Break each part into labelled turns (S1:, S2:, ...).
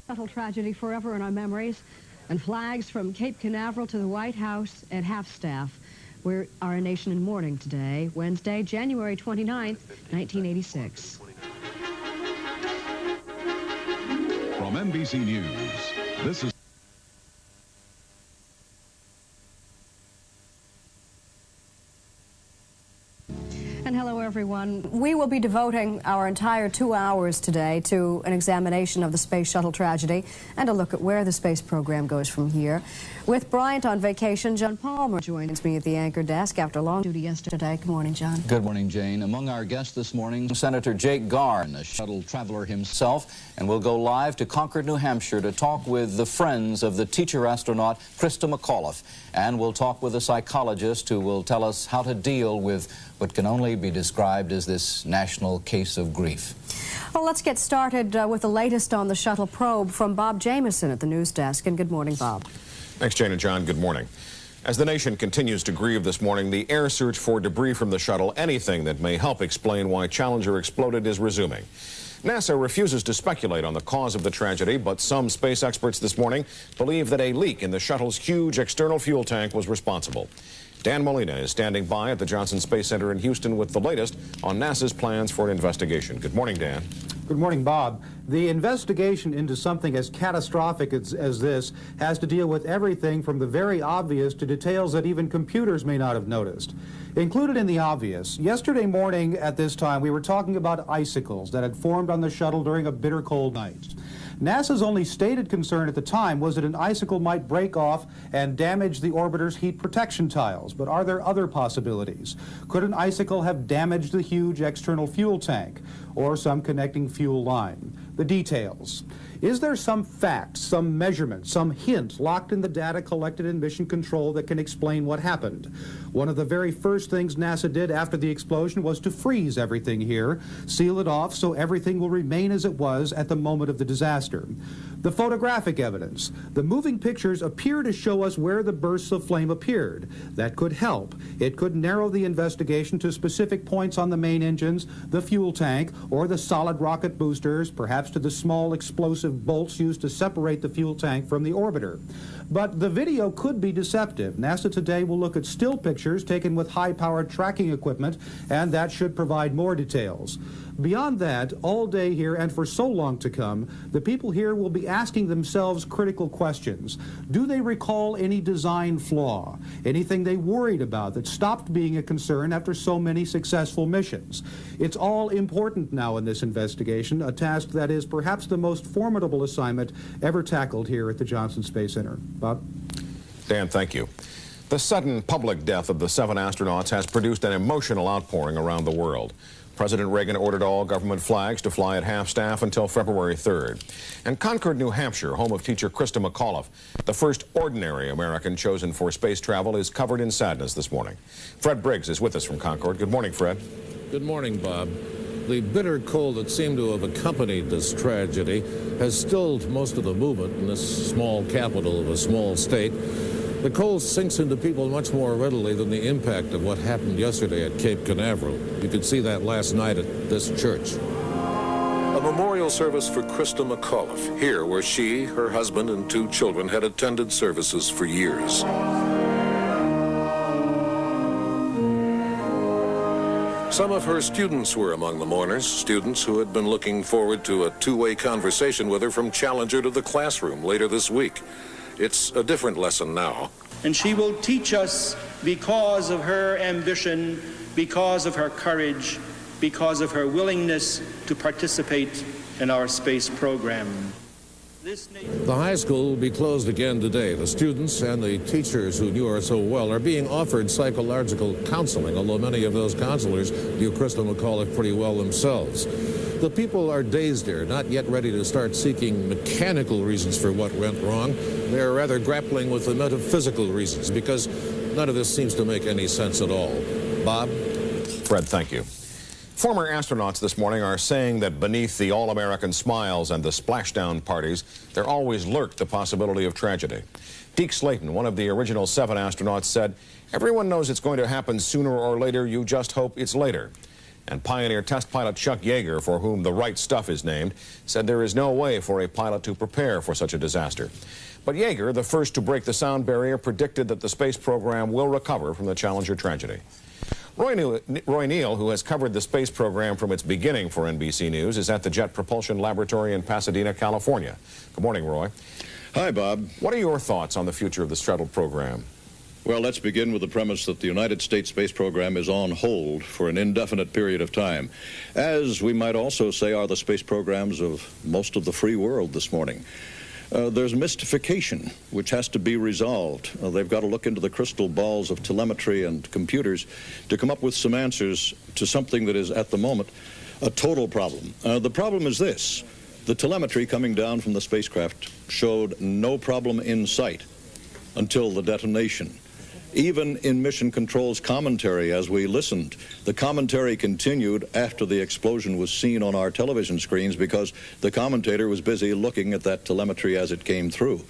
S1: Shuttle tragedy forever in our memories, and flags from Cape Canaveral to the White House at half-staff. We are a nation in mourning today, Wednesday, January 29th, 1986.
S2: From NBC News, this is...
S1: And hello, everyone. We will be devoting our entire 2 hours today to an examination of the space shuttle tragedy and a look at where the space program goes from here. With Bryant on vacation, John Palmer joins me at the anchor desk after long duty yesterday. Good morning, John.
S3: Good morning, Jane. Among our guests this morning, Senator Jake Garn, a shuttle traveler himself, and we'll go live to Concord, New Hampshire to talk with the friends of the teacher astronaut, Krista McAuliffe. And we'll talk with a psychologist who will tell us how to deal with what can only be described as this national case of grief.
S1: Well, let's get started with the latest on the shuttle probe from Bob Jameson at the news desk. And good morning, Bob.
S4: Thanks, Jane and John. Good morning. As the nation continues to grieve this morning, the air search for debris from the shuttle, anything that may help explain why Challenger exploded, is resuming. NASA refuses to speculate on the cause of the tragedy, but some space experts this morning believe that a leak in the shuttle's huge external fuel tank was responsible. Dan Molina is standing by at the Johnson Space Center in Houston with the latest on NASA's plans for an investigation. Good morning, Dan.
S5: Good morning, Bob. The investigation into something as catastrophic as this has to deal with everything from the very obvious to details that even computers may not have noticed. Included in the obvious, yesterday morning at this time we were talking about icicles that had formed on the shuttle during a bitter cold night. NASA's only stated concern at the time was that an icicle might break off and damage the orbiter's heat protection tiles. But are there other possibilities? Could an icicle have damaged the huge external fuel tank or some connecting fuel line? The details. Is there some fact, some measurement, some hint locked in the data collected in Mission Control that can explain what happened? One of the very first things NASA did after the explosion was to freeze everything here, seal it off so everything will remain as it was at the moment of the disaster. The photographic evidence. The moving pictures appear to show us where the bursts of flame appeared. That could help. It could narrow the investigation to specific points on the main engines, the fuel tank, or the solid rocket boosters, perhaps to the small explosive bolts used to separate the fuel tank from the orbiter. But the video could be deceptive. NASA today will look at still pictures taken with high-powered tracking equipment, and that should provide more details. Beyond that, all day here and for so long to come, the people here will be asking themselves critical questions. Do they recall any design flaw? Anything they worried about that stopped being a concern after so many successful missions? It's all important now in this investigation, a task that is perhaps the most formidable assignment ever tackled here at the Johnson Space Center. Bob?
S4: Dan, thank you. The sudden public death of the 7 astronauts has produced an emotional outpouring around the world. President Reagan ordered all government flags to fly at half-staff until February 3rd. And Concord, New Hampshire, home of teacher Krista McAuliffe, the first ordinary American chosen for space travel, is covered in sadness this morning. Fred Briggs is with us from Concord. Good morning, Fred.
S6: Good morning, Bob. The bitter cold that seemed to have accompanied this tragedy has stilled most of the movement in this small capital of a small state. The cold sinks into people much more readily than the impact of what happened yesterday at Cape Canaveral. You could see that last night at this church.
S7: A memorial service for Krista McAuliffe, here where she, her husband, and 2 children had attended services for years. Some of her students were among the mourners, students who had been looking forward to a two-way conversation with her from Challenger to the classroom later this week. It's a different lesson now.
S8: And she will teach us because of her ambition, because of her courage, because of her willingness to participate in our space program.
S6: The high school will be closed again today. The students and the teachers who knew her so well are being offered psychological counseling, although many of those counselors knew Krista McAuliffe pretty well themselves. The people are dazed here, not yet ready to start seeking mechanical reasons for what went wrong. They're rather grappling with the metaphysical reasons, because none of this seems to make any sense at all. Bob?
S4: Fred, thank you. Former astronauts this morning are saying that beneath the all-American smiles and the splashdown parties, there always lurked the possibility of tragedy. Deke Slayton, one of the original 7 astronauts, said, "Everyone knows it's going to happen sooner or later, you just hope it's later." And Pioneer test pilot Chuck Yeager, for whom the right stuff is named, said there is no way for a pilot to prepare for such a disaster. But Yeager, the first to break the sound barrier, predicted that the space program will recover from the Challenger tragedy. Roy Neal, who has covered the space program from its beginning for NBC News, is at the Jet Propulsion Laboratory in Pasadena, California. Good morning, Roy.
S9: Hi, Bob.
S4: What are your thoughts on the future of the shuttle program?
S9: Well, let's begin with the premise that the United States space program is on hold for an indefinite period of time, as we might also say are the space programs of most of the free world this morning. There's mystification, which has to be resolved. They've got to look into the crystal balls of telemetry and computers to come up with some answers to something that is, at the moment, a total problem. The problem is this. The telemetry coming down from the spacecraft showed no problem in sight until the detonation. Even in Mission Control's commentary, as we listened, the commentary continued after the explosion was seen on our television screens because the commentator was busy looking at that telemetry as it came through.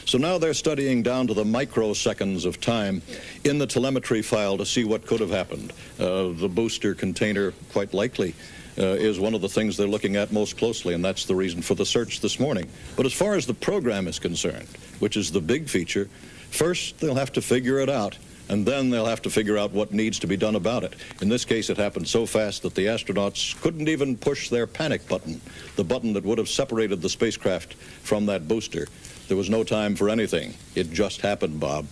S9: So now they're studying down to the microseconds of time in the telemetry file to see what could have happened. The booster container, quite likely, is one of the things they're looking at most closely, and that's the reason for the search this morning. But as far as the program is concerned, which is the big feature, first, they'll have to figure it out, and then they'll have to figure out what needs to be done about it. In this case, it happened so fast that the astronauts couldn't even push their panic button, the button that would have separated the spacecraft from that booster. There was no time for anything. It just happened, Bob.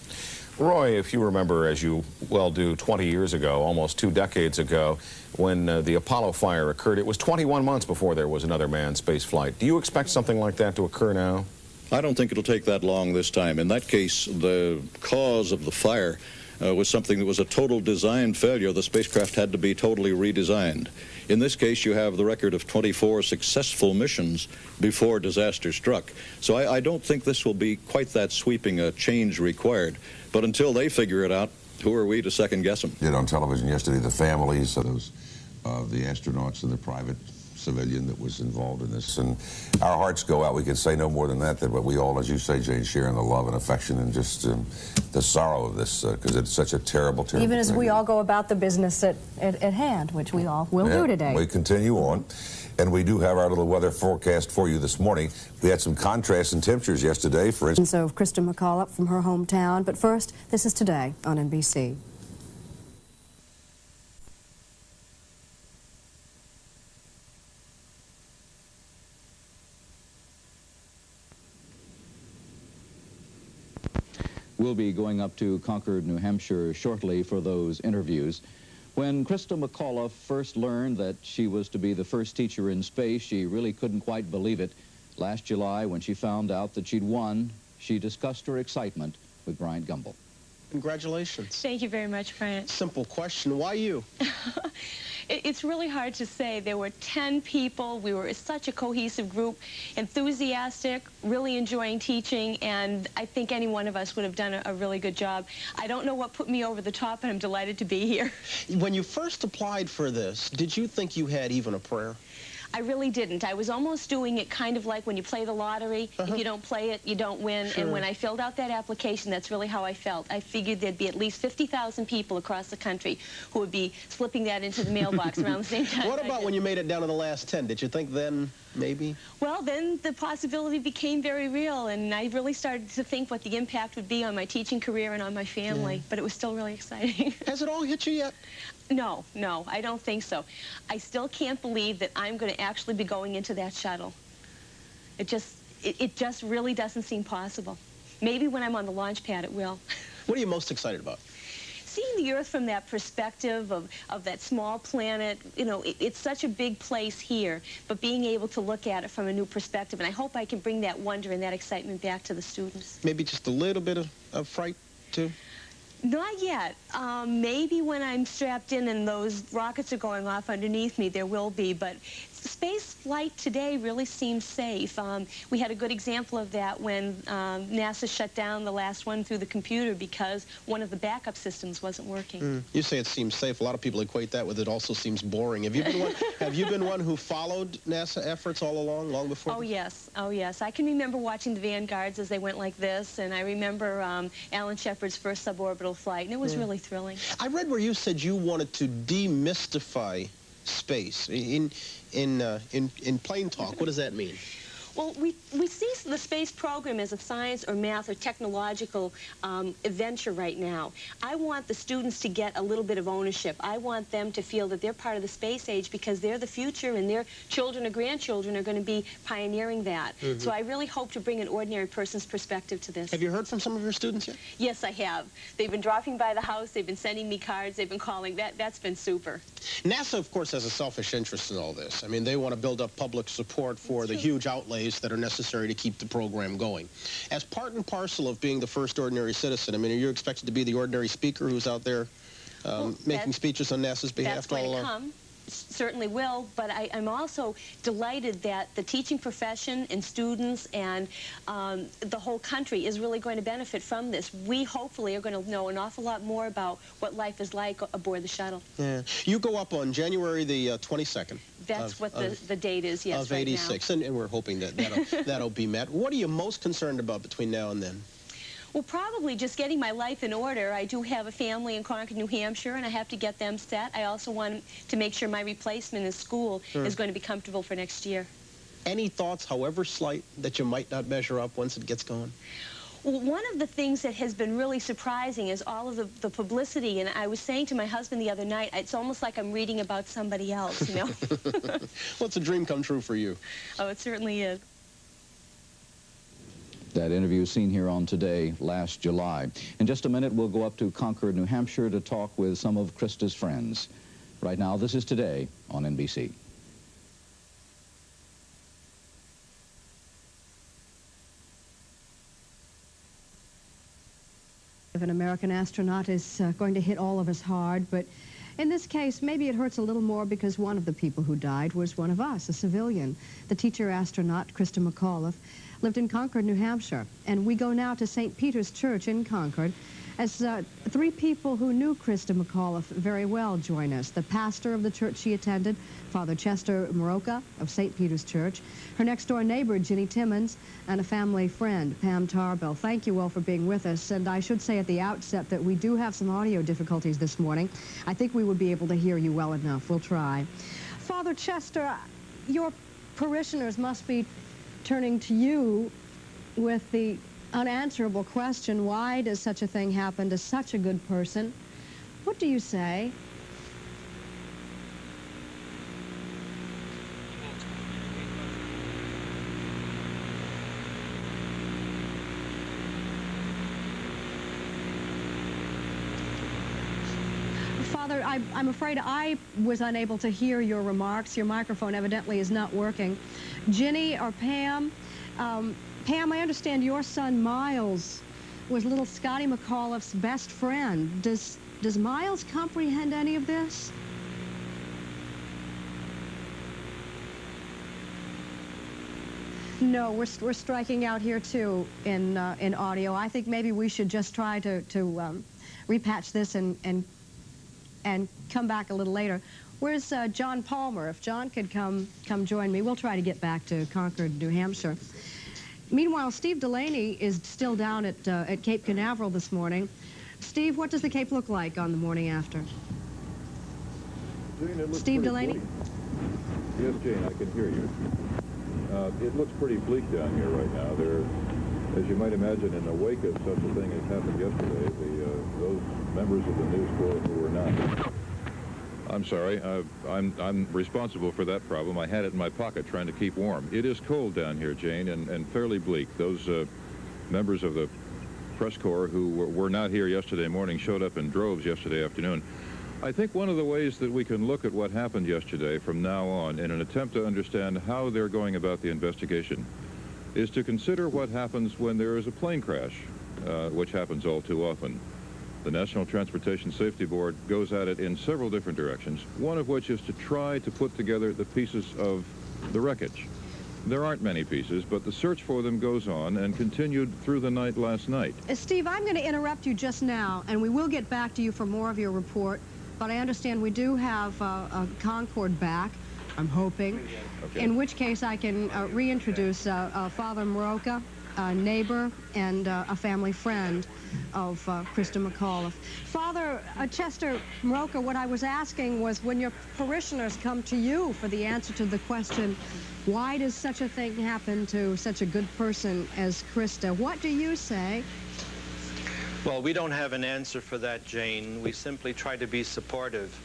S4: Roy, if you remember, as you well do, 20 years ago, almost 2 decades ago, when the Apollo fire occurred, it was 21 months before there was another manned space flight. Do you expect something like that to occur now?
S9: I don't think it'll take that long this time. In that case, the cause of the fire was something that was a total design failure. The spacecraft had to be totally redesigned. In this case, you have the record of 24 successful missions before disaster struck. So I don't think this will be quite that sweeping a change required. But until they figure it out, who are we to second guess them?
S10: Did on television yesterday the families of those the astronauts and the private civilian that was involved in this, and our hearts go out. We can say no more than that, but we all, as you say, Jane, share in the love and affection and just the sorrow of this, because it's such a terrible
S1: Even as
S10: thing.
S1: we all go about the business at hand, which we all will do today.
S10: We continue on, and we do have our little weather forecast for you this morning. We had some contrast in temperatures yesterday, for instance.
S1: So Krista McAuliffe from her hometown, but first, this is Today on NBC.
S3: We'll be going up to Concord, New Hampshire shortly for those interviews. When Krista McAuliffe first learned that she was to be the first teacher in space, she really couldn't quite believe it. Last July, when she found out that she'd won, she discussed her excitement with Bryant Gumbel.
S11: Congratulations.
S12: Thank you very much, Bryant.
S11: Simple question. Why you?
S12: It's really hard to say. There were 10 people. We were such a cohesive group, enthusiastic, really enjoying teaching, and I think any one of us would have done a really good job. I don't know what put me over the top, and I'm delighted to be here.
S11: When you first applied for this, did you think you had even a prayer?
S12: I really didn't. I was almost doing it kind of like when you play the lottery. If you don't play it, you don't win.
S11: Sure.
S12: And when I filled out that application, that's really how I felt. I figured there'd be at least 50,000 people across the country who would be slipping that into the mailbox around the same time.
S11: What about when you made it down to the last 10? Did you think then, maybe?
S12: Well, then the possibility became very real, and I really started to think what the impact would be on my teaching career and on my family. Yeah. But it was still really exciting.
S11: Has it all hit you yet?
S12: No, I don't think so. I still can't believe that I'm going to actually be going into that shuttle. It just really doesn't seem possible. Maybe when I'm on the launch pad, it will.
S11: What are you most excited about?
S12: Seeing the Earth from that perspective of that small planet, you know, it's such a big place here, but being able to look at it from a new perspective, and I hope I can bring that wonder and that excitement back to the students.
S11: Maybe just a little bit of fright, too?
S12: Not yet. Maybe when I'm strapped in and those rockets are going off underneath me, there will be, but space flight today really seems safe. We had a good example of that when NASA shut down the last one through the computer because one of the backup systems wasn't working.
S11: You say it seems safe. A lot of people equate that with it also seems boring. Have you been one who followed NASA efforts all along, long before?
S12: Oh, yes. Oh, yes. I can remember watching the Vanguards as they went like this, and I remember Alan Shepard's first suborbital flight, and it was really thrilling.
S11: I read where you said you wanted to demystify space. In plain talk, what does that mean?
S12: Well, we see the space program as a science or math or technological adventure right now. I want the students to get a little bit of ownership. I want them to feel that they're part of the space age because they're the future and their children or grandchildren are going to be pioneering that. Mm-hmm. So I really hope to bring an ordinary person's perspective to this.
S11: Have you heard from some of your students yet?
S12: Yes, I have. They've been dropping by the house. They've been sending me cards. They've been calling. That's been super.
S11: NASA, of course, has a selfish interest in all this. I mean, they want to build up public support for the huge outlays that are necessary to keep the program going. As part and parcel of being the first ordinary citizen, I mean, are you expected to be the ordinary speaker who's out there making speeches on NASA's behalf?
S12: That's going to come. Certainly will, but I'm also delighted that the teaching profession and students and the whole country is really going to benefit from this. We hopefully are going to know an awful lot more about what life is like aboard the shuttle.
S11: Yeah. You go up on January the 22nd.
S12: That's what the date is, yes,
S11: of 86,
S12: right
S11: and we're hoping that that'll be met. What are you most concerned about between now and then?
S12: Well, probably just getting my life in order. I do have a family in Concord, New Hampshire, and I have to get them set. I also want to make sure my replacement in school is going to be comfortable for next year.
S11: Any thoughts, however slight, that you might not measure up once it gets going?
S12: Well, one of the things that has been really surprising is all of the publicity, and I was saying to my husband the other night, it's almost like I'm reading about somebody else, you know?
S11: Well, it's a dream come true for you.
S12: Oh, it certainly is.
S3: That interview seen here on Today last July. In just a minute, we'll go up to Concord, New Hampshire to talk with some of Krista's friends. Right now, this is Today on NBC.
S1: If an American astronaut is going to hit all of us hard, but in this case, maybe it hurts a little more because one of the people who died was one of us, a civilian. The teacher astronaut, Krista McAuliffe, lived in Concord, New Hampshire. And we go now to St. Peter's Church in Concord as three people who knew Krista McAuliffe very well join us. The pastor of the church she attended, Father Chester Moroka of St. Peter's Church, her next-door neighbor, Ginny Timmons, and a family friend, Pam Tarbell. Thank you all for being with us. And I should say at the outset that we do have some audio difficulties this morning. I think we would be able to hear you well enough. We'll try. Father Chester, your parishioners must be turning to you with the unanswerable question, why does such a thing happen to such a good person? What do you say? Father, I'm afraid I was unable to hear your remarks. Your microphone evidently is not working. Ginny or Pam? Pam, I understand your son Miles was little Scotty McAuliffe's best friend. Does Miles comprehend any of this? No, we're striking out here too in audio. I think maybe we should just try to repatch this and come back a little later. Where's John Palmer? If John could come join me, we'll try to get back to Concord, New Hampshire. Meanwhile, Steve Delaney is still down at Cape Canaveral this morning. Steve, what does the Cape look like on the morning after?
S13: Jane,
S1: Steve Delaney?
S13: Bleak. Yes, Jane, I can hear you. It looks pretty bleak down here right now. There, as you might imagine, in the wake of such a thing as happened yesterday, those members of the news corps who were not... I'm sorry, I'm responsible for that problem. I had it in my pocket trying to keep warm. It is cold down here, Jane, and fairly bleak. Those members of the press corps who were not here yesterday morning showed up in droves yesterday afternoon. I think one of the ways that we can look at what happened yesterday from now on in an attempt to understand how they're going about the investigation is to consider what happens when there is a plane crash, which happens all too often. The National Transportation Safety Board goes at it in several different directions, one of which is to try to put together the pieces of the wreckage. There aren't many pieces, but the search for them goes on and continued through the night last night.
S1: Steve, I'm going to interrupt you just now, and we will get back to you for more of your report, but I understand we do have Concord back, I'm hoping, okay. In which case I can reintroduce Father Moroka. neighbor and a family friend of Krista McAuliffe. Father Chester Mroka, what I was asking was, when your parishioners come to you for the answer to the question, why does such a thing happen to such a good person as Krista, what do you say?
S8: Well, we don't have an answer for that, Jane. We simply try to be supportive.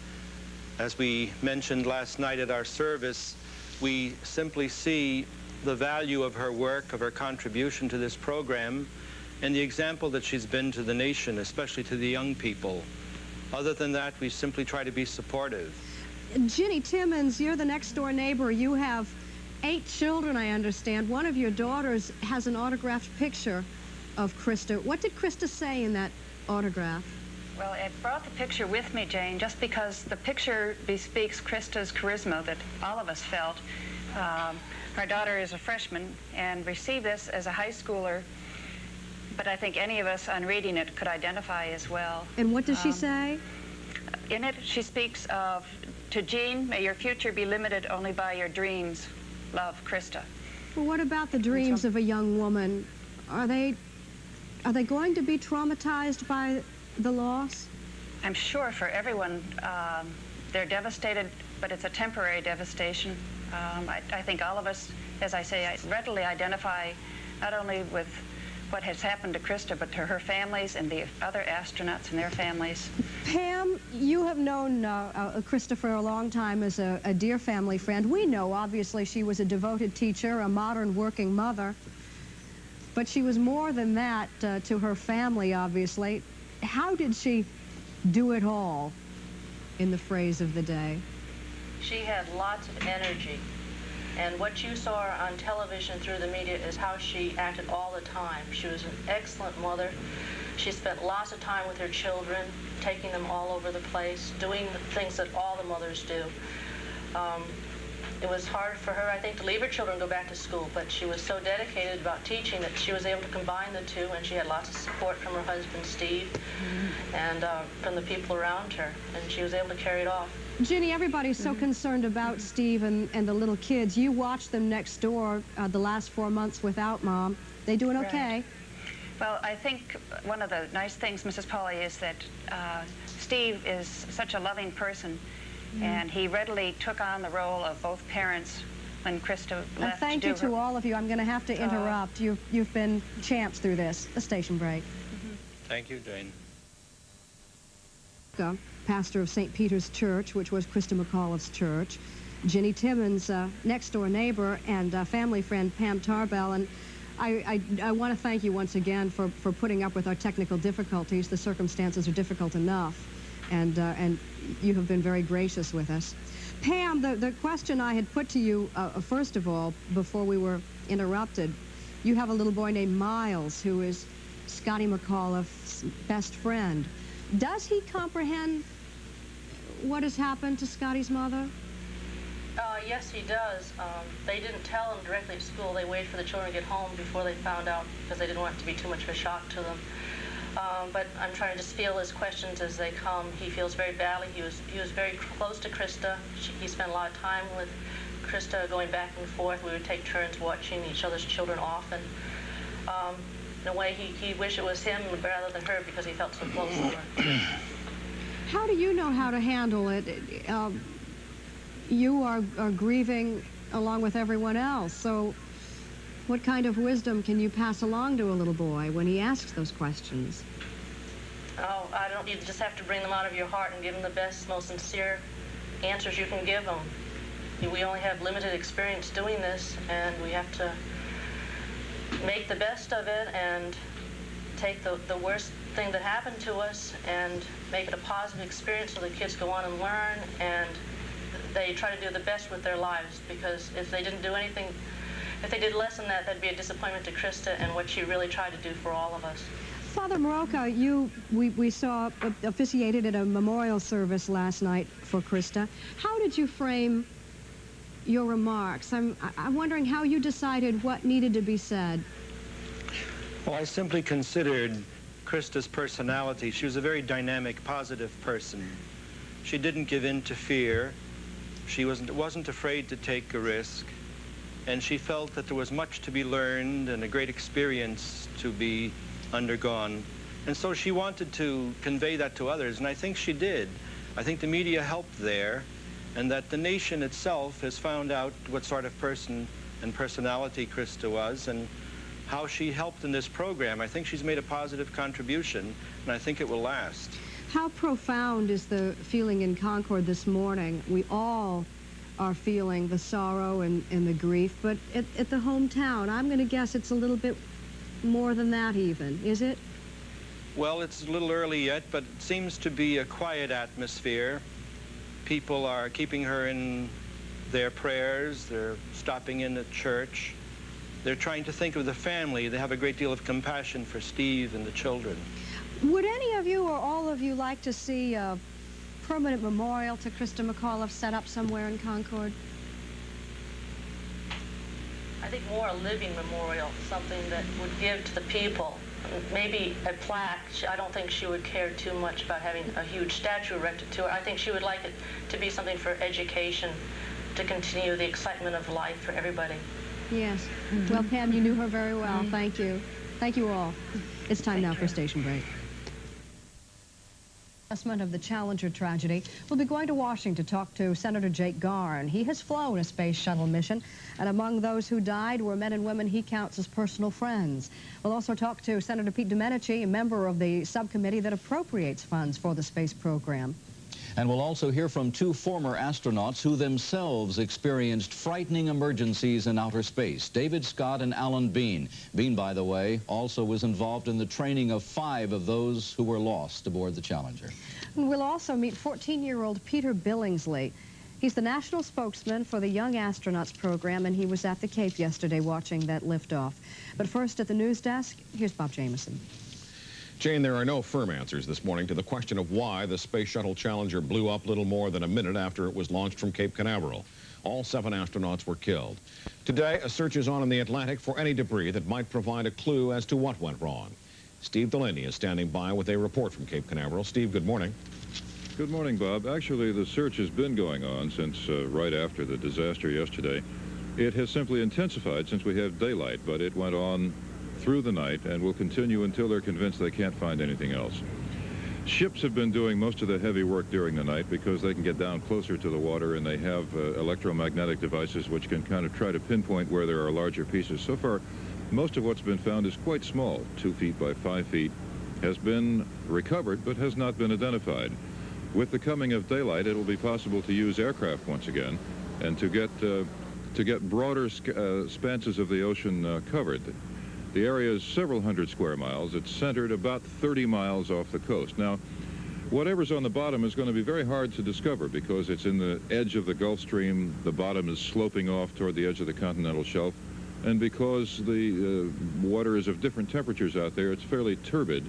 S8: As we mentioned last night at our service, we simply see the value of her work, of her contribution to this program, and the example that she's been to the nation, especially to the young people. Other than that, we simply try to be supportive.
S1: Ginny Timmons, you're the next door neighbor. You have 8 children, I understand. One of your daughters has an autographed picture of Krista. What did Krista say in that autograph?
S14: Well, I brought the picture with me, Jane, just because the picture bespeaks Krista's charisma that all of us felt. Our daughter is a freshman and received this as a high schooler, but I think any of us on reading it could identify as well.
S1: And what does she say?
S14: In it, she speaks of, to Jean, may your future be limited only by your dreams. Love, Krista.
S1: Well, what about the dreams of a young woman? Are they going to be traumatized by the loss?
S14: I'm sure for everyone, they're devastated, but it's a temporary devastation. I think all of us, as I say, I readily identify not only with what has happened to Krista, but to her families and the other astronauts and their families.
S1: Pam, you have known Krista for a long time as a dear family friend. We know, obviously, she was a devoted teacher, a modern working mother, but she was more than that to her family, obviously. How did she do it all, in the phrase of the day?
S15: She had lots of energy, and what you saw on television through the media is how she acted all the time. She was an excellent mother. She spent lots of time with her children, taking them all over the place, doing the things that all the mothers do. It was hard for her, I think, to leave her children and go back to school, but she was so dedicated about teaching that she was able to combine the two, and she had lots of support from her husband, Steve, and from the people around her, and she was able to carry it off.
S1: Ginny, everybody's so concerned about Steve and the little kids. You watched them next door the last 4 months without Mom. They doing okay?
S14: Right. Well, I think one of the nice things, Mrs. Pauly, is that Steve is such a loving person, and he readily took on the role of both parents when Krista left.
S1: Thank you to all of you. I'm going to have to interrupt. You've been champs through this. The station break.
S8: Thank you, Jane.
S1: Pastor of St. Peter's Church, which was Krista McAuliffe's church. Ginny Timmons, next-door neighbor, and family friend Pam Tarbell. And I want to thank you once again for putting up with our technical difficulties. The circumstances are difficult enough, and you have been very gracious with us. Pam, the question I had put to you, first of all, before we were interrupted, you have a little boy named Miles, who is Scotty McAuliffe's best friend. Does he comprehend what has happened to Scotty's mother?
S15: Yes, he does. They didn't tell him directly at school. They waited for the children to get home before they found out, because they didn't want it to be too much of a shock to them. But I'm trying to just feel his questions as they come. He feels very badly. He was very close to Krista. He spent a lot of time with Krista, going back and forth. We would take turns watching each other's children often. In a way, he wished it was him rather than her, because he felt so close to her.
S1: How do you know how to handle it? You are grieving along with everyone else, so what kind of wisdom can you pass along to a little boy when he asks those questions?
S15: Oh, I don't. You just have to bring them out of your heart and give them the best, most sincere answers you can give them. We only have limited experience doing this, and we have to make the best of it and take the worst thing that happened to us and make it a positive experience so the kids go on and learn, and they try to do the best with their lives, because if they didn't do anything, if they did less than that, that'd be a disappointment to Krista and what she really tried to do for all of us.
S1: Father Mroka, we saw officiated at a memorial service last night for Krista. How did you frame your remarks? I'm wondering how you decided what needed to be said.
S8: Well, I simply considered Krista's personality. She was a very dynamic, positive person. She didn't give in to fear. She wasn't afraid to take a risk. and she felt that there was much to be learned and a great experience to be undergone. And so she wanted to convey that to others, and I think she did. I think the media helped there, and that the nation itself has found out what sort of person and personality Krista was and how she helped in this program. I think she's made a positive contribution, and I think it will last.
S1: How profound is the feeling in Concord this morning? We all are feeling the sorrow and the grief, but at the hometown, I'm going to guess it's a little bit more than that even, is it?
S8: Well, it's a little early yet, but it seems to be a quiet atmosphere. People are keeping her in their prayers. They're stopping in at church. They're trying to think of the family. They have a great deal of compassion for Steve and the children.
S1: Would any of you or all of you like to see a permanent memorial to Krista McAuliffe set up somewhere in Concord?
S15: I think more a living memorial, something that would give to the people. Maybe a plaque. I don't think she would care too much about having a huge statue erected to her. I think she would like it to be something for education, to continue the excitement of life for everybody.
S1: Yes. Well, Pam, you knew her very well. Thank you. Thank you all. It's time now for a station break. Assessment of the Challenger tragedy. We'll be going to Washington to talk to Senator Jake Garn. He has flown a space shuttle mission, and among those who died were men and women he counts as personal friends. We'll also talk to Senator Pete Domenici, a member of the subcommittee that appropriates funds for the space program.
S3: And we'll also hear from two former astronauts who themselves experienced frightening emergencies in outer space, David Scott and Alan Bean. Bean, by the way, also was involved in the training of 5 of those who were lost aboard the Challenger.
S1: And we'll also meet 14-year-old Peter Billingsley. He's the national spokesman for the Young Astronauts program, and he was at the Cape yesterday watching that liftoff. But first, at the news desk, here's Bob Jameson.
S4: Jane, there are no firm answers this morning to the question of why the Space Shuttle Challenger blew up little more than a minute after it was launched from Cape Canaveral. All 7 astronauts were killed. Today, a search is on in the Atlantic for any debris that might provide a clue as to what went wrong. Steve Delaney is standing by with a report from Cape Canaveral. Steve, good morning.
S13: Good morning, Bob. Actually, the search has been going on since right after the disaster yesterday. It has simply intensified since we have daylight, but it went on through the night and will continue until they're convinced they can't find anything else. Ships have been doing most of the heavy work during the night because they can get down closer to the water, and they have electromagnetic devices which can kind of try to pinpoint where there are larger pieces. So far, most of what's been found is quite small, 2 feet by 5 feet, has been recovered but has not been identified. With the coming of daylight, it will be possible to use aircraft once again and to get broader spanses of the ocean covered. The area is several hundred square miles. It's centered about 30 miles off the coast. Now, whatever's on the bottom is going to be very hard to discover because it's in the edge of the Gulf Stream. The bottom is sloping off toward the edge of the continental shelf. And because the water is of different temperatures out there, it's fairly turbid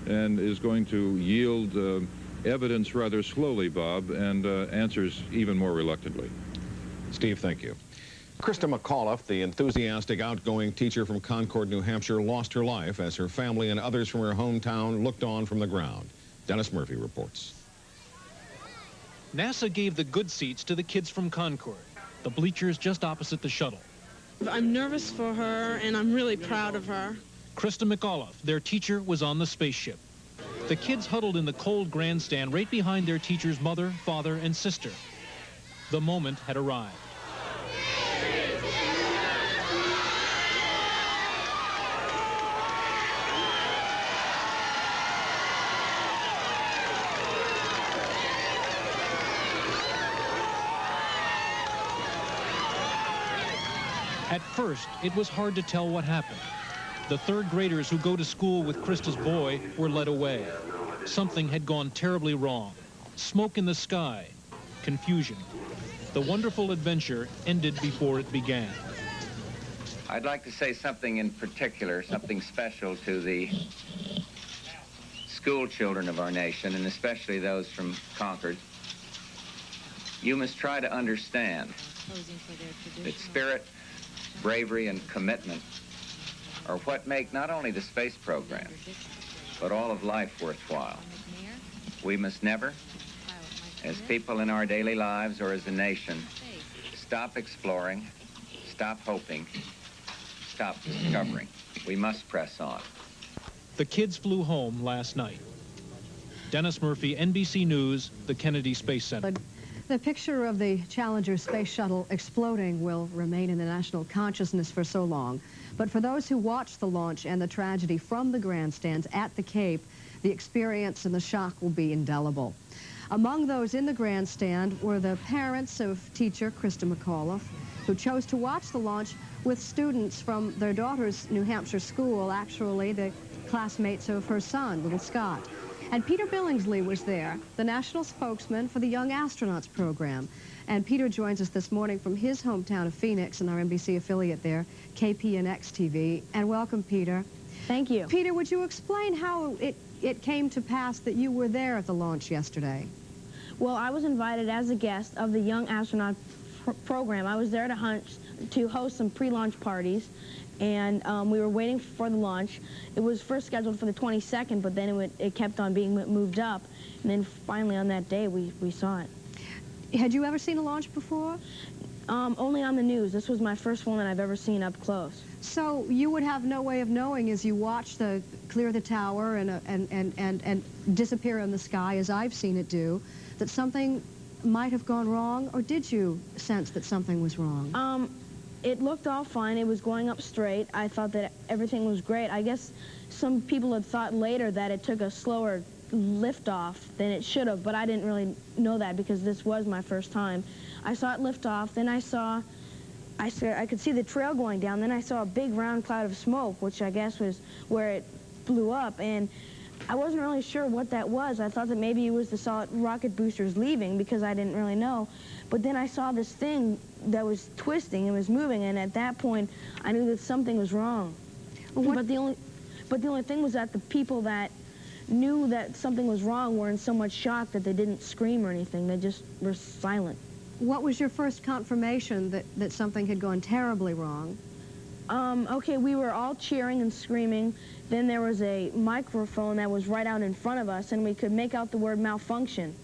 S13: and is going to yield evidence rather slowly, Bob, and answers even more reluctantly.
S4: Steve, thank you. Krista McAuliffe, the enthusiastic, outgoing teacher from Concord, New Hampshire, lost her life as her family and others from her hometown looked on from the ground. Dennis Murphy reports.
S16: NASA gave the good seats to the kids from Concord, the bleachers just opposite the shuttle.
S17: I'm nervous for her, and I'm really proud of her.
S16: Krista McAuliffe, their teacher, was on the spaceship. The kids huddled in the cold grandstand right behind their teacher's mother, father, and sister. The moment had arrived. At first, it was hard to tell what happened. The third graders who go to school with Krista's boy were led away. Something had gone terribly wrong. Smoke in the sky, confusion. The wonderful adventure ended before it began.
S18: I'd like to say something in particular, something special to the school children of our nation, and especially those from Concord. You must try to understand that spirit, bravery, and commitment are what make not only the space program, but all of life worthwhile. We must never, as people in our daily lives or as a nation, stop exploring, Stop hoping. Stop discovering. We must press on.
S16: The kids flew home last night. Dennis Murphy, NBC News, the Kennedy Space Center.
S1: The picture of the Challenger space shuttle exploding will remain in the national consciousness for so long. But for those who watched the launch and the tragedy from the grandstands at the Cape, the experience and the shock will be indelible. Among those in the grandstand were the parents of teacher Krista McAuliffe, who chose to watch the launch with students from their daughter's New Hampshire school, actually the classmates of her son, little Scott. And Peter Billingsley was there, the national spokesman for the Young Astronauts program. And Peter joins us this morning from his hometown of Phoenix and our NBC affiliate there, KPNX TV. And welcome, Peter.
S19: Thank you.
S1: Peter, would you explain how it came to pass that you were there at the launch yesterday?
S19: Well, I was invited as a guest of the Young Astronaut program. I was there to host some pre-launch parties, and we were waiting for the launch. It was first scheduled for the 22nd, but then it kept on being moved up, and then finally on that day we saw it.
S1: Had you ever seen a launch before?
S19: Only on the news. This was my first one that I've ever seen up close.
S1: So you would have no way of knowing as you watch the clear the tower and disappear in the sky, as I've seen it do, that something might have gone wrong, or did you sense that something was wrong?
S19: It looked all fine. It was going up straight. I thought that everything was great. I guess some people had thought later that it took a slower liftoff than it should have, but I didn't really know that because this was my first time. I saw it lift off, then I could see the trail going down, then I saw a big round cloud of smoke, which I guess was where it blew up, and I wasn't really sure what that was. I thought that maybe it was the solid rocket boosters leaving because I didn't really know. But then I saw this thing that was twisting and was moving, and at that point I knew that something was wrong. But the only thing was that the people that knew that something was wrong were in so much shock that they didn't scream or anything. They just were silent.
S1: What was your first confirmation that something had gone terribly wrong?
S19: Okay, we were all cheering and screaming. Then there was a microphone that was right out in front of us, and we could make out the word malfunction.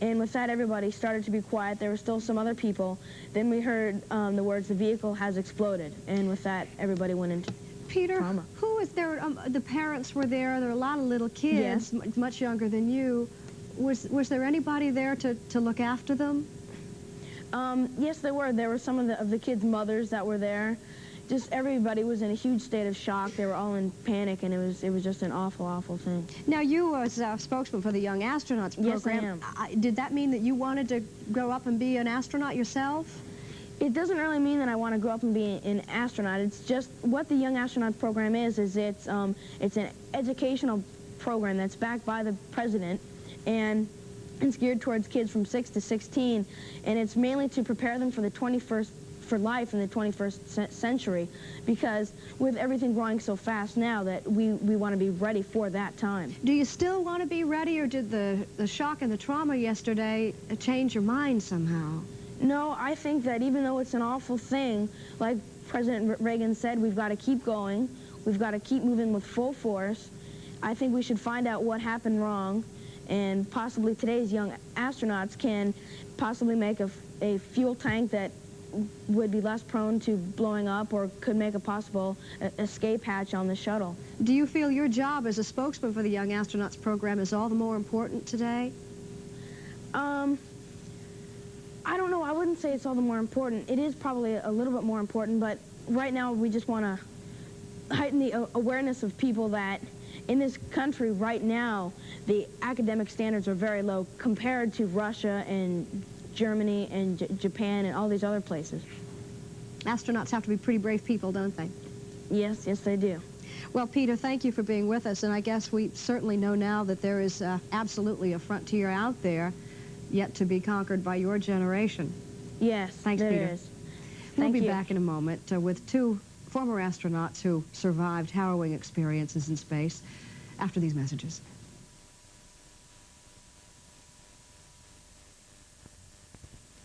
S19: And with that, everybody started to be quiet. There were still some other people. Then we heard the words, "The vehicle has exploded." And with that, everybody went into
S1: Peter,
S19: trauma.
S1: who was there? The parents were there. There were a lot of little kids,
S19: Yes.
S1: much younger than you. Was there anybody there to look after them?
S19: Yes, there were. There were some of the kids' mothers that were there. Just everybody was in a huge state of shock. They were all in panic, and it was just an awful, awful thing.
S1: Now, you as a spokesman for the Young Astronauts program,
S19: yes, I am.
S1: Did that mean that you wanted to grow up and be an astronaut yourself?
S19: It doesn't really mean that I want to grow up and be an astronaut. It's just what the Young Astronaut program is it's an educational program that's backed by the president, and it's geared towards kids from 6 to 16, and it's mainly to prepare them for life in the 21st century, because with everything growing so fast now that we want to be ready for that time.
S1: Do you still want to be ready, or did the shock and the trauma yesterday change your mind somehow?
S19: No, I think that even though it's an awful thing, like President Reagan said, we've got to keep going. We've got to keep moving with full force. I think we should find out what happened wrong, and possibly today's young astronauts can possibly make a fuel tank that would be less prone to blowing up, or could make a possible escape hatch on the shuttle.
S1: Do you feel your job as a spokesman for the Young Astronauts program is all the more important today?
S19: I don't know. I wouldn't say it's all the more important. It is probably a little bit more important, but right now we just want to heighten the awareness of people that in this country right now the academic standards are very low compared to Russia and Germany and Japan and all these other places.
S1: Astronauts have to be pretty brave people, don't they?
S19: Yes, yes they do.
S1: Well, Peter, thank you for being with us, and I guess we certainly know now that there is absolutely a frontier out there yet to be conquered by your generation.
S19: Yes,
S1: thanks,
S19: there
S1: Peter.
S19: is.
S1: We'll
S19: Thank
S1: be
S19: you.
S1: back in a moment with two former astronauts who survived harrowing experiences in space after these messages.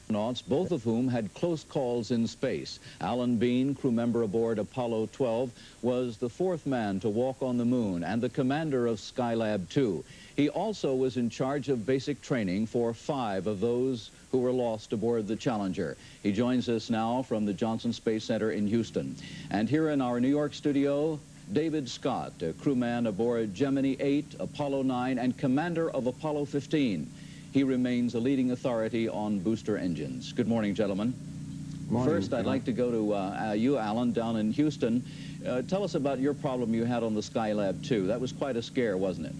S3: Astronauts, both of whom had close calls in space. Alan Bean, crew member aboard Apollo 12, was the fourth man to walk on the moon and the commander of Skylab 2. He also was in charge of basic training for 5 of those who were lost aboard the Challenger. He joins us now from the Johnson Space Center in Houston. And here in our New York studio, David Scott, a crewman aboard Gemini 8, Apollo 9, and commander of Apollo 15. He remains a leading authority on booster engines. Good morning, gentlemen.
S20: Morning,
S3: First, I'd like to go to you, Alan, down in Houston. Tell us about your problem you had on the Skylab 2. That was quite a scare, wasn't it?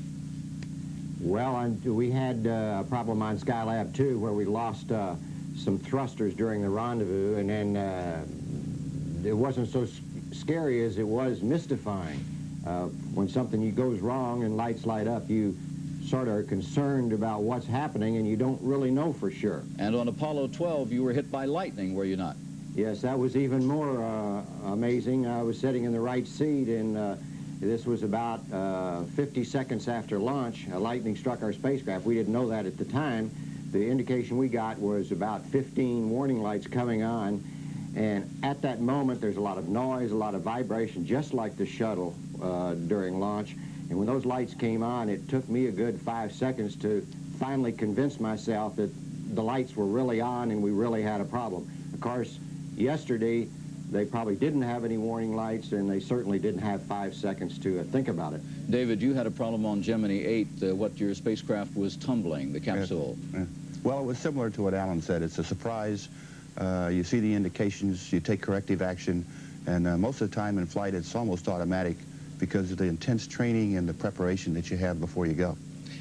S20: Well, we had a problem on Skylab 2 where we lost some thrusters during the rendezvous, and then it wasn't so scary as it was mystifying. When something goes wrong and lights light up, you sort of are concerned about what's happening, and you don't really know for sure.
S3: And on Apollo 12, you were hit by lightning, were you not?
S20: Yes, that was even more amazing. I was sitting in the right seat, and this was about 50 seconds after launch. Lightning struck our spacecraft. We didn't know that at the time. The indication we got was about 15 warning lights coming on, and at that moment there's a lot of noise, a lot of vibration, just like the shuttle during launch. And when those lights came on, it took me a good 5 seconds to finally convince myself that the lights were really on and we really had a problem. Of course, yesterday, they probably didn't have any warning lights, and they certainly didn't have 5 seconds to think about it.
S3: David, you had a problem on Gemini 8, what your spacecraft was tumbling, the capsule.
S21: Yes. Well, it was similar to what Alan said. It's a surprise. You see the indications, you take corrective action, and most of the time in flight it's almost automatic because of the intense training and the preparation that you have before you go.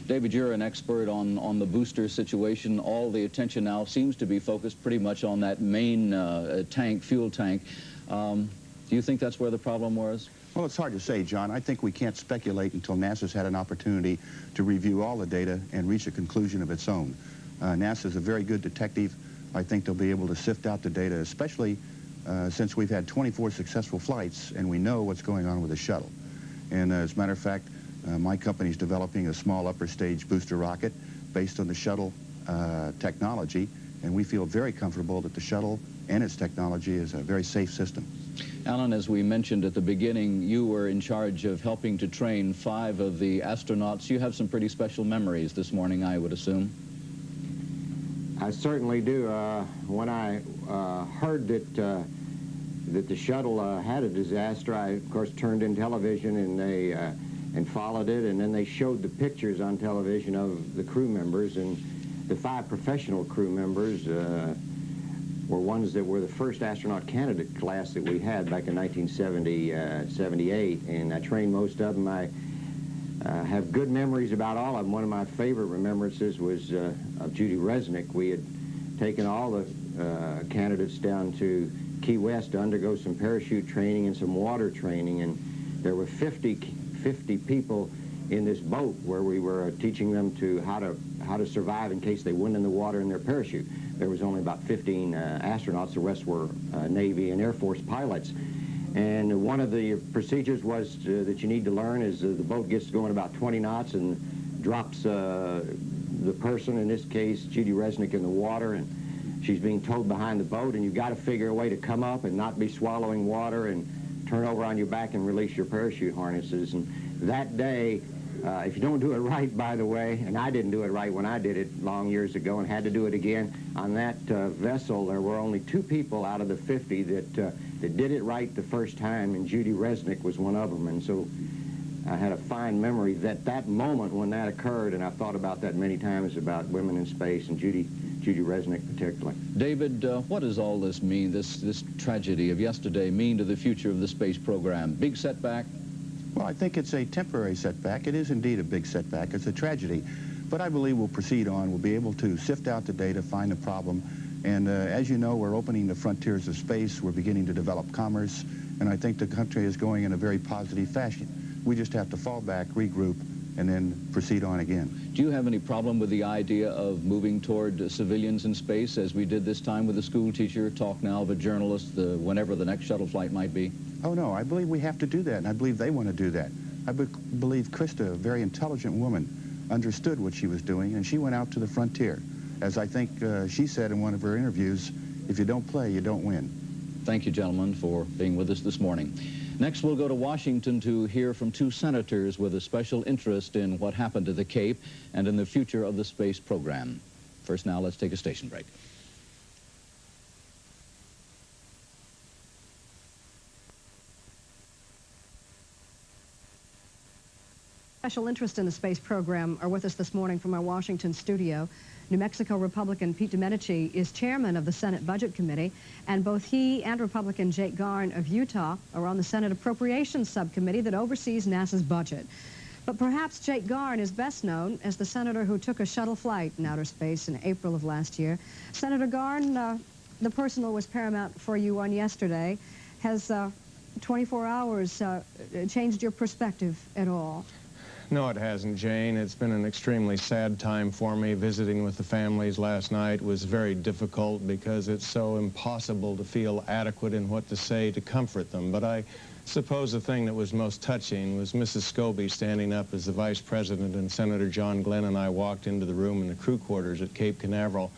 S3: David, you're an expert on the booster situation. All the attention now seems to be focused pretty much on that main tank, fuel tank. Do you think that's where the problem was?
S21: Well, it's hard to say, John. I think we can't speculate until NASA's had an opportunity to review all the data and reach a conclusion of its own. NASA's a very good detective. I think they'll be able to sift out the data, especially since we've had 24 successful flights and we know what's going on with the shuttle. And as a matter of fact, my company's developing a small upper stage booster rocket based on the shuttle technology, and we feel very comfortable that the shuttle and its technology is a very safe system.
S3: Alan, as we mentioned at the beginning, you were in charge of helping to train 5 of the astronauts. You have some pretty special memories this morning, I would assume.
S20: I certainly do. When I heard that the shuttle had a disaster, I, of course, turned in television and followed it, and then they showed the pictures on television of the crew members, and the 5 professional crew members were ones that were the first astronaut candidate class that we had back in 1978, and I trained most of them. I have good memories about all of them. One of my favorite remembrances was of Judy Resnick. We had taken all the candidates down to Key West to undergo some parachute training and some water training, and there were 50 people in this boat where we were teaching them how to survive in case they went in the water in their parachute. There was only about 15 astronauts. The rest were Navy and Air Force pilots. And one of the procedures was that you need to learn is the boat gets going about 20 knots and drops the person, in this case Judy Resnick, in the water, and she's being towed behind the boat, and you've got to figure a way to come up and not be swallowing water and turn over on your back and release your parachute harnesses. And that day, if you don't do it right, by the way, and I didn't do it right when I did it long years ago and had to do it again, on that vessel there were only 2 people out of the 50 that did it right the first time, and Judy Resnick was one of them. And so I had a fine memory that moment when that occurred, and I've thought about that many times, about women in space, and Judy Resnick particularly.
S3: David, what does all this mean, this tragedy of yesterday, mean to the future of the space program? Big setback?
S21: Well, I think it's a temporary setback. It is indeed a big setback. It's a tragedy. But I believe we'll proceed on. We'll be able to sift out the data, find the problem. And as you know, we're opening the frontiers of space. We're beginning to develop commerce. And I think the country is going in a very positive fashion. We just have to fall back, regroup, and then proceed on again.
S3: Do you have any problem with the idea of moving toward civilians in space, as we did this time with a school teacher, talk now of a journalist, whenever the next shuttle flight might be?
S21: Oh, no, I believe we have to do that, and I believe they want to do that. I believe Krista, a very intelligent woman, understood what she was doing, and she went out to the frontier. As I think she said in one of her interviews, if you don't play, you don't win.
S3: Thank you, gentlemen, for being with us this morning. Next, we'll go to Washington to hear from two senators with a special interest in what happened to the Cape and in the future of the space program. First now, let's take a station break.
S1: Special interest in the space program are with us this morning from our Washington studio. New Mexico Republican Pete Domenici is chairman of the Senate Budget Committee, and both he and Republican Jake Garn of Utah are on the Senate Appropriations Subcommittee that oversees NASA's budget. But perhaps Jake Garn is best known as the senator who took a shuttle flight in outer space in April of last year. Senator Garn, the personal was paramount for you on yesterday. Has 24 hours changed your perspective at all?
S2: No, it hasn't, Jane. It's been an extremely sad time for me. Visiting with the families last night was very difficult because it's so impossible to feel adequate in what to say to comfort them. But I suppose the thing that was most touching was Mrs. Scobie standing up as the Vice President and Senator John Glenn and I walked into the room in the crew quarters at Cape Canaveral.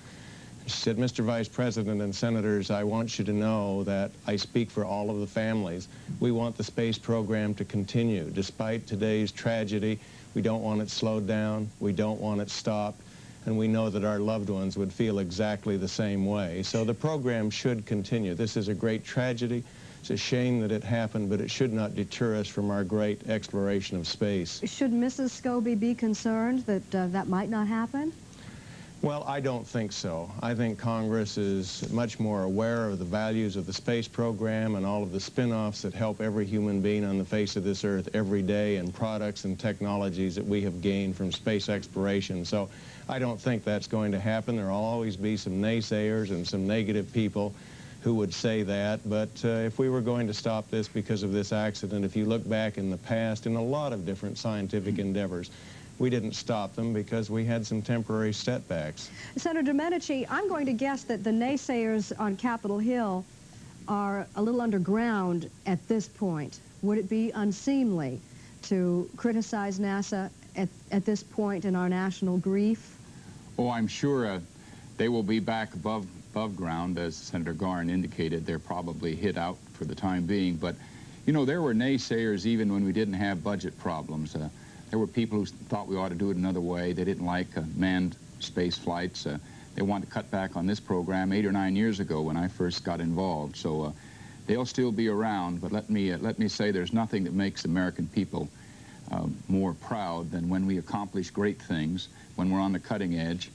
S2: She said, "Mr. Vice President and Senators, I want you to know that I speak for all of the families. We want the space program to continue. Despite today's tragedy, we don't want it slowed down, we don't want it stopped, and we know that our loved ones would feel exactly the same way. So the program should continue. This is a great tragedy. It's a shame that it happened, but it should not deter us from our great exploration of space."
S1: Should Mrs. Scobie be concerned that that might not happen?
S2: Well, I don't think so. I think Congress is much more aware of the values of the space program and all of the spin-offs that help every human being on the face of this earth every day, and products and technologies that we have gained from space exploration. So I don't think that's going to happen. There will always be some naysayers and some negative people who would say that, but if we were going to stop this because of this accident, if you look back in the past in a lot of different scientific endeavors, we didn't stop them because we had some temporary setbacks.
S1: Senator Domenici, I'm going to guess that the naysayers on Capitol Hill are a little underground at this point. Would it be unseemly to criticize NASA at this point in our national grief?
S22: Oh, I'm sure they will be back above ground, as Senator Garn indicated. They're probably hid out for the time being. But, you know, there were naysayers even when we didn't have budget problems. There were people who thought we ought to do it another way. They didn't like manned space flights. They wanted to cut back on this program 8 or 9 years ago when I first got involved. So they'll still be around, but let me say there's nothing that makes American people more proud than when we accomplish great things, when we're on the cutting edge.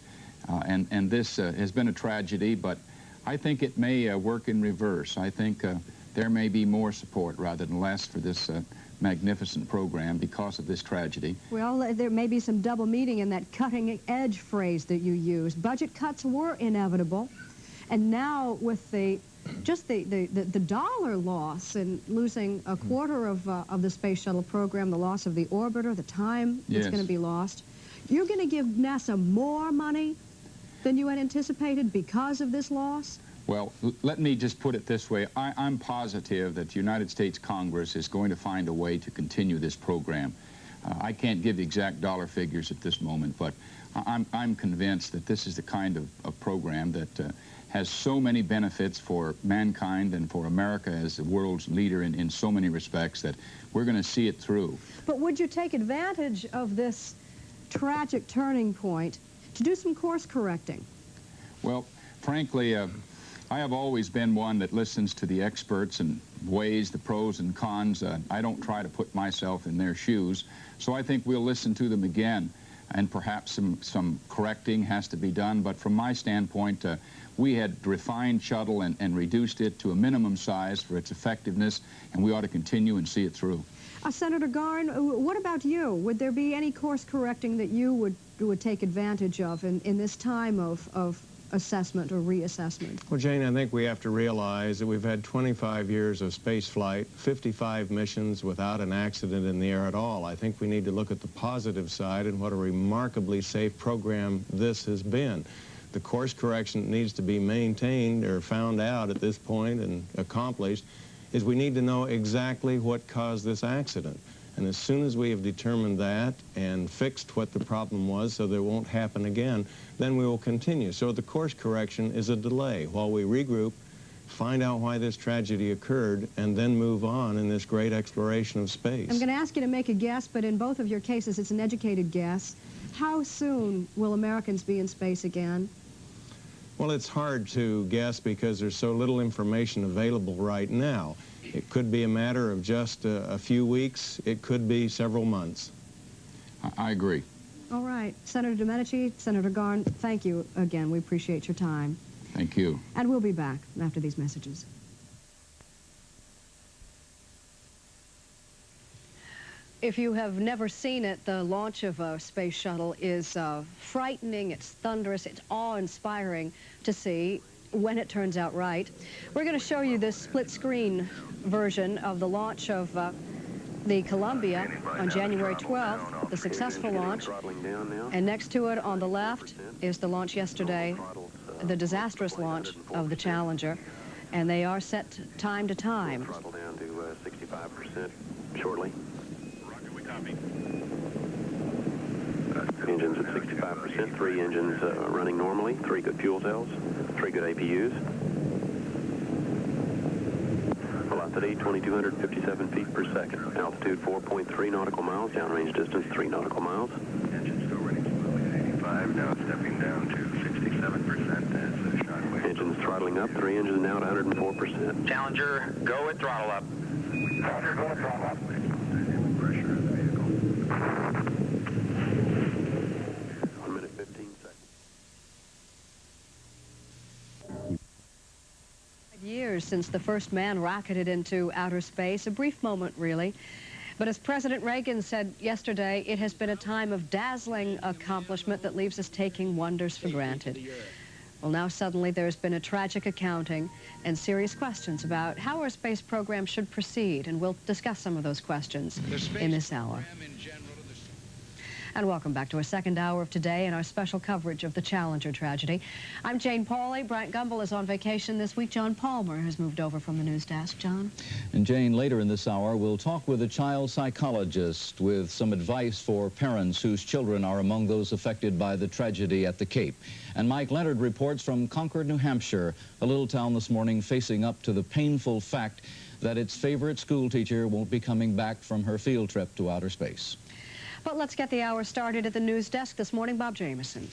S22: And this has been a tragedy, but I think it may work in reverse. I think there may be more support rather than less for this magnificent program because of this tragedy.
S1: Well, there may be some double meaning in that cutting edge phrase that you used. Budget cuts were inevitable, and now with the dollar loss and losing a quarter of the space shuttle program, the loss of the orbiter, the time that's going to be lost, you're going to give NASA more money than you had anticipated because of this loss?
S22: Well, let me just put it this way. I'm positive that the United States Congress is going to find a way to continue this program. I can't give the exact dollar figures at this moment, but I'm convinced that this is the kind of program that has so many benefits for mankind and for America as the world's leader in so many respects that we're going to see it through.
S1: But would you take advantage of this tragic turning point to do some course correcting?
S22: Well, frankly, I have always been one that listens to the experts and weighs the pros and cons. I don't try to put myself in their shoes, so I think we'll listen to them again, and perhaps some correcting has to be done. But from my standpoint, we had refined shuttle and reduced it to a minimum size for its effectiveness, and we ought to continue and see it through.
S1: Senator Garn, what about you? Would there be any course correcting that you would take advantage of in this time of assessment or reassessment?
S2: Well, Jane, I think we have to realize that we've had 25 years of space flight, 55 missions without an accident in the air at all. I think we need to look at the positive side and what a remarkably safe program this has been. The course correction that needs to be maintained or found out at this point and accomplished is we need to know exactly what caused this accident. And as soon as we have determined that and fixed what the problem was so that it won't happen again, then we will continue. So the course correction is a delay while we regroup, find out why this tragedy occurred, and then move on in this great exploration of space.
S1: I'm going to ask you to make a guess, but in both of your cases, it's an educated guess. How soon will Americans be in space again?
S2: Well, it's hard to guess because there's so little information available right now. It could be a matter of just a few weeks. It could be several months.
S22: I agree.
S1: All right. Senator Domenici, Senator Garn, thank you again. We appreciate your time.
S22: Thank you.
S1: And we'll be back after these messages. If you have never seen it, the launch of a space shuttle is frightening, it's thunderous, it's awe-inspiring to see when it turns out right. We're going to show you this split-screen version of the launch of the Columbia on January 12th, the successful launch. And next to it on the left is the launch yesterday, the disastrous launch of the Challenger. And they are set time to time.
S5: Throttle down to 65% shortly. Engines at 65%, 3 engines running normally, 3 good fuel cells, 3 good APUs. Velocity 2,257 feet per second. Altitude 4.3 nautical miles, downrange distance 3 nautical miles. Engine still running smoothly at 85, now stepping down to 67% as the shock wave. Engines throttling up, 3 engines now at 104%.
S7: Challenger, go at throttle up.
S5: Challenger, go at throttle up.
S1: Years since the first man rocketed into outer space, a brief moment really. But as President Reagan said yesterday, it has been a time of dazzling accomplishment that leaves us taking wonders for granted. Well, now suddenly there's been a tragic accounting and serious questions about how our space program should proceed, and we'll discuss some of those questions in this hour. And welcome back to our second hour of Today and our special coverage of the Challenger tragedy. I'm Jane Pauley. Bryant Gumbel is on vacation this week. John Palmer has moved over from the news desk. John?
S3: And Jane, later in this hour, we'll talk with a child psychologist with some advice for parents whose children are among those affected by the tragedy at the Cape. And Mike Leonard reports from Concord, New Hampshire, a little town this morning facing up to the painful fact that its favorite school teacher won't be coming back from her field trip to outer space.
S1: But let's get the hour started at the news desk this morning. Bob Jameson.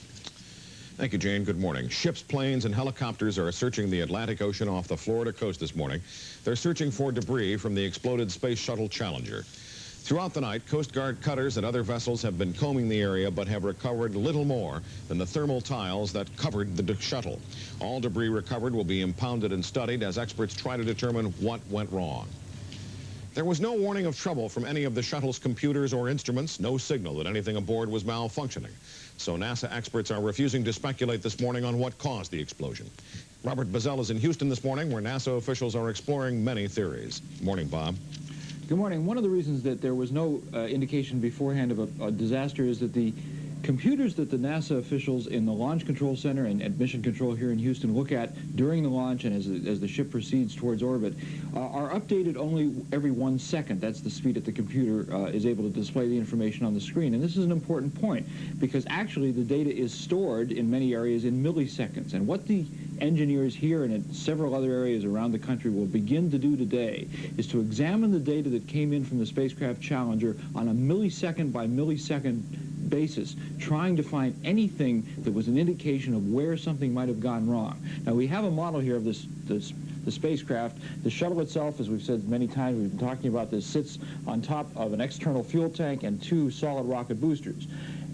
S4: Thank you, Jane. Good morning. Ships, planes, and helicopters are searching the Atlantic Ocean off the Florida coast this morning. They're searching for debris from the exploded Space Shuttle Challenger. Throughout the night, Coast Guard cutters and other vessels have been combing the area but have recovered little more than the thermal tiles that covered the shuttle. All debris recovered will be impounded and studied as experts try to determine what went wrong. There was no warning of trouble from any of the shuttle's computers or instruments, no signal that anything aboard was malfunctioning. So NASA experts are refusing to speculate this morning on what caused the explosion. Robert Bazell is in Houston this morning, where NASA officials are exploring many theories. Morning, Bob.
S23: Good morning. One of the reasons that there was no indication beforehand of a disaster is that the computers that the NASA officials in the Launch Control Center and Mission Control here in Houston look at during the launch and as the ship proceeds towards orbit are updated only every 1 second. That's the speed that the computer is able to display the information on the screen. And this is an important point because actually the data is stored in many areas in milliseconds. And what the engineers here and in several other areas around the country will begin to do today is to examine the data that came in from the spacecraft Challenger on a millisecond by millisecond basis, trying to find anything that was an indication of where something might have gone wrong. Now, we have a model here of the spacecraft. The shuttle itself, as we've said many times, we've been talking about this, sits on top of an external fuel tank and 2 solid rocket boosters.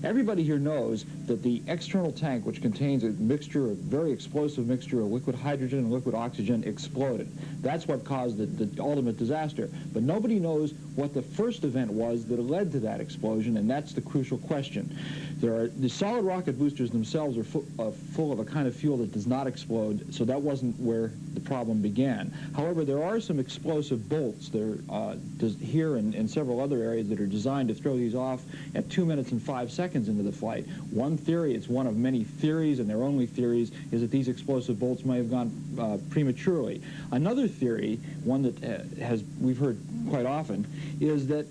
S23: Everybody here knows that the external tank, which contains a mixture, a very explosive mixture of liquid hydrogen and liquid oxygen, exploded. That's what caused the ultimate disaster. But nobody knows what the first event was that led to that explosion, and that's the crucial question. The solid rocket boosters themselves are full of a kind of fuel that does not explode, so that wasn't where the problem began. However, there are some explosive bolts here and in several other areas that are designed to throw these off at 2 minutes and 5 seconds into the flight. One theory, it's one of many theories, and their only theories, is that these explosive bolts may have gone prematurely. Another theory, one that we've heard quite often, is that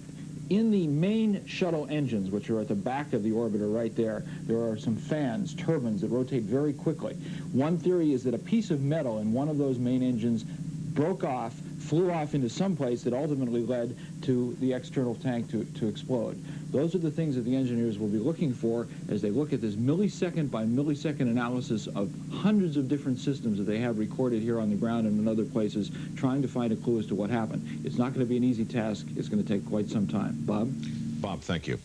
S23: In the main shuttle engines, which are at the back of the orbiter right there, there are some fans, turbines that rotate very quickly. One theory is that a piece of metal in one of those main engines broke off, flew off into some place that ultimately led to the external tank to explode. Those are the things that the engineers will be looking for as they look at this millisecond by millisecond analysis of hundreds of different systems that they have recorded here on the ground and in other places, trying to find a clue as to what happened. It's not going to be an easy task. It's going to take quite some time. Bob?
S4: Bob, thank you.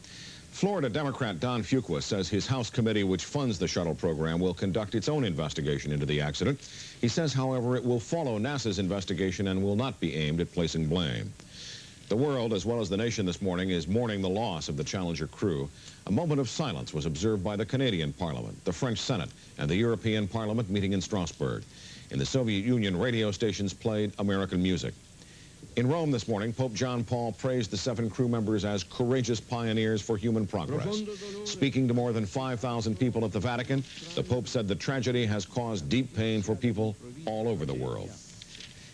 S4: Florida Democrat Don Fuqua says his House committee, which funds the shuttle program, will conduct its own investigation into the accident. He says, however, it will follow NASA's investigation and will not be aimed at placing blame. The world, as well as the nation this morning, is mourning the loss of the Challenger crew. A moment of silence was observed by the Canadian Parliament, the French Senate, and the European Parliament meeting in Strasbourg. In the Soviet Union, radio stations played American music. In Rome this morning, Pope John Paul praised the 7 crew members as courageous pioneers for human progress. Speaking to more than 5,000 people at the Vatican, the Pope said the tragedy has caused deep pain for people all over the world.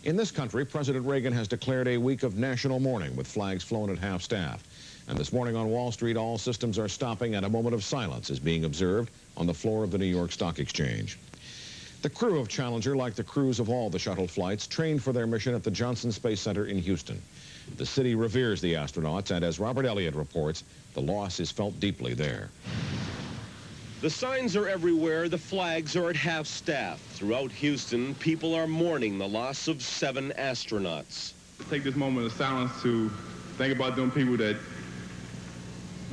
S4: In this country, President Reagan has declared a week of national mourning with flags flown at half-staff. And this morning on Wall Street, all systems are stopping and a moment of silence is being observed on the floor of the New York Stock Exchange. The crew of Challenger, like the crews of all the shuttle flights, trained for their mission at the Johnson Space Center in Houston. The city reveres the astronauts, and as Robert Elliott reports, the loss is felt deeply there.
S6: The signs are everywhere. The flags are at half-staff. Throughout Houston, people are mourning the loss of 7 astronauts.
S9: Take this moment of silence to think about them people that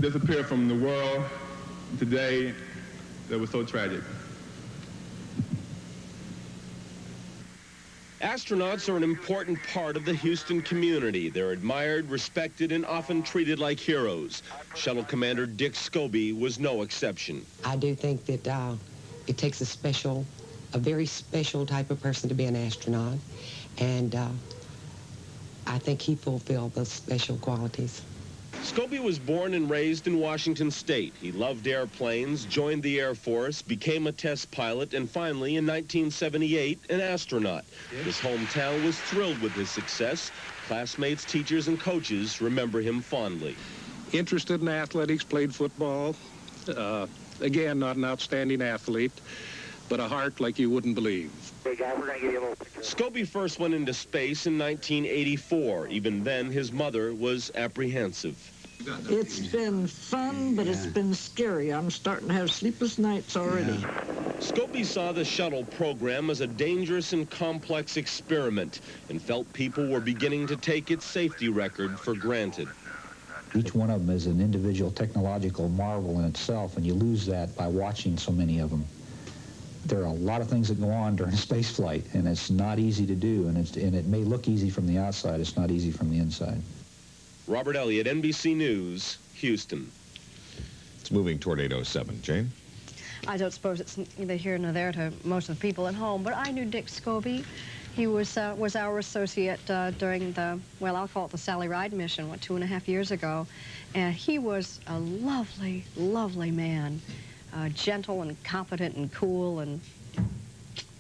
S9: disappeared from the world today that was so tragic.
S6: Astronauts are an important part of the Houston community. They're admired, respected, and often treated like heroes. Shuttle Commander Dick Scobie was no exception.
S10: I do think that it takes a very special type of person to be an astronaut, and I think he fulfilled those special qualities.
S6: Scobie was born and raised in Washington State. He loved airplanes, joined the Air Force, became a test pilot, and finally, in 1978, an astronaut. His hometown was thrilled with his success. Classmates, teachers, and coaches remember him fondly.
S24: Interested in athletics, played football. Again, not an outstanding athlete, but a heart like you wouldn't believe.
S6: Hey guy, we're going to give you a little picture. Scobie first went into space in 1984. Even then, his mother was apprehensive.
S25: It's been fun, but it's been scary. I'm starting to have sleepless nights already.
S6: Scobie saw the shuttle program as a dangerous and complex experiment and felt people were beginning to take its safety record for granted.
S26: Each one of them is an individual technological marvel in itself, and you lose that by watching so many of them. There are a lot of things that go on during space flight, and it's not easy to do, and it may look easy from the outside. It's not easy from the inside.
S6: Robert Elliott, NBC News, Houston.
S4: It's moving toward 8:07. Jane?
S1: I don't suppose it's neither here nor there to most of the people at home, but I knew Dick Scobie. He was our associate during the, well, I'll call it the Sally Ride mission, 2.5 years ago. And he was a lovely, lovely man. Gentle and competent and cool and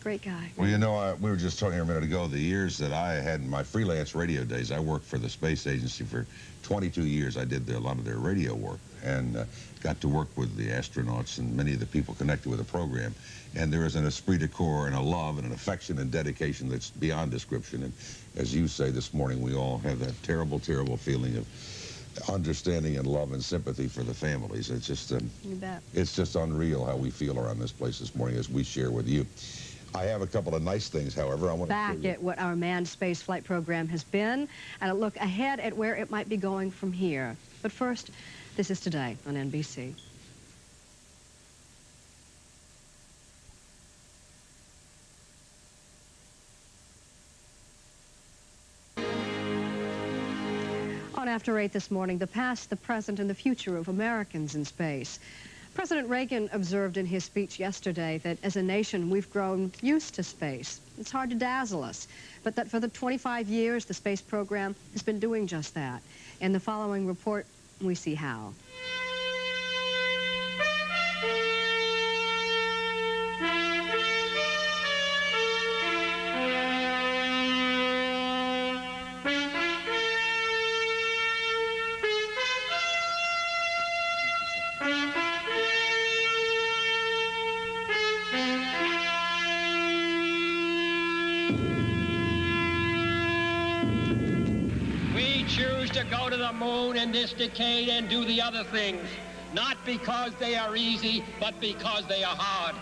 S1: great guy.
S27: Well, you know, we were just talking here a minute ago, the years that I had in my freelance radio days, I worked for the space agency for 22 years. I did a lot of their radio work and got to work with the astronauts and many of the people connected with the program. And there is an esprit de corps and a love and an affection and dedication that's beyond description. And as you say this morning, we all have that terrible, terrible feeling of understanding and love and sympathy for the families. It's just,
S1: you bet.
S27: It's just unreal how we feel around this place this morning as we share with you. I have a couple of nice things, however. I want to
S1: back at what our manned space flight program has been and a look ahead at where it might be going from here. But first, this is Today on NBC. On After 8 this morning, the past, the present, and the future of Americans in space. President Reagan observed in his speech yesterday that as a nation, we've grown used to space. It's hard to dazzle us, but that for the 25 years, the space program has been doing just that. In the following report, we see how.
S8: We choose to go to the moon in this decade and do the other things, not because they are easy, but because they are hard.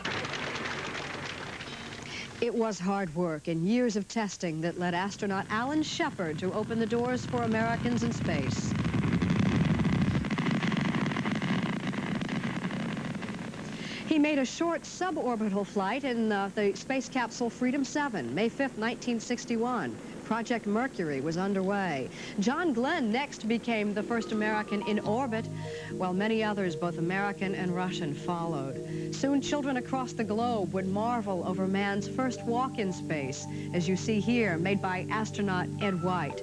S1: It was hard work and years of testing that led astronaut Alan Shepard to open the doors for Americans in space. He made a short suborbital flight in the space capsule Freedom 7, May 5th, 1961. Project Mercury was underway. John Glenn next became the first American in orbit, while many others, both American and Russian, followed. Soon, children across the globe would marvel over man's first walk in space, as you see here, made by astronaut Ed White.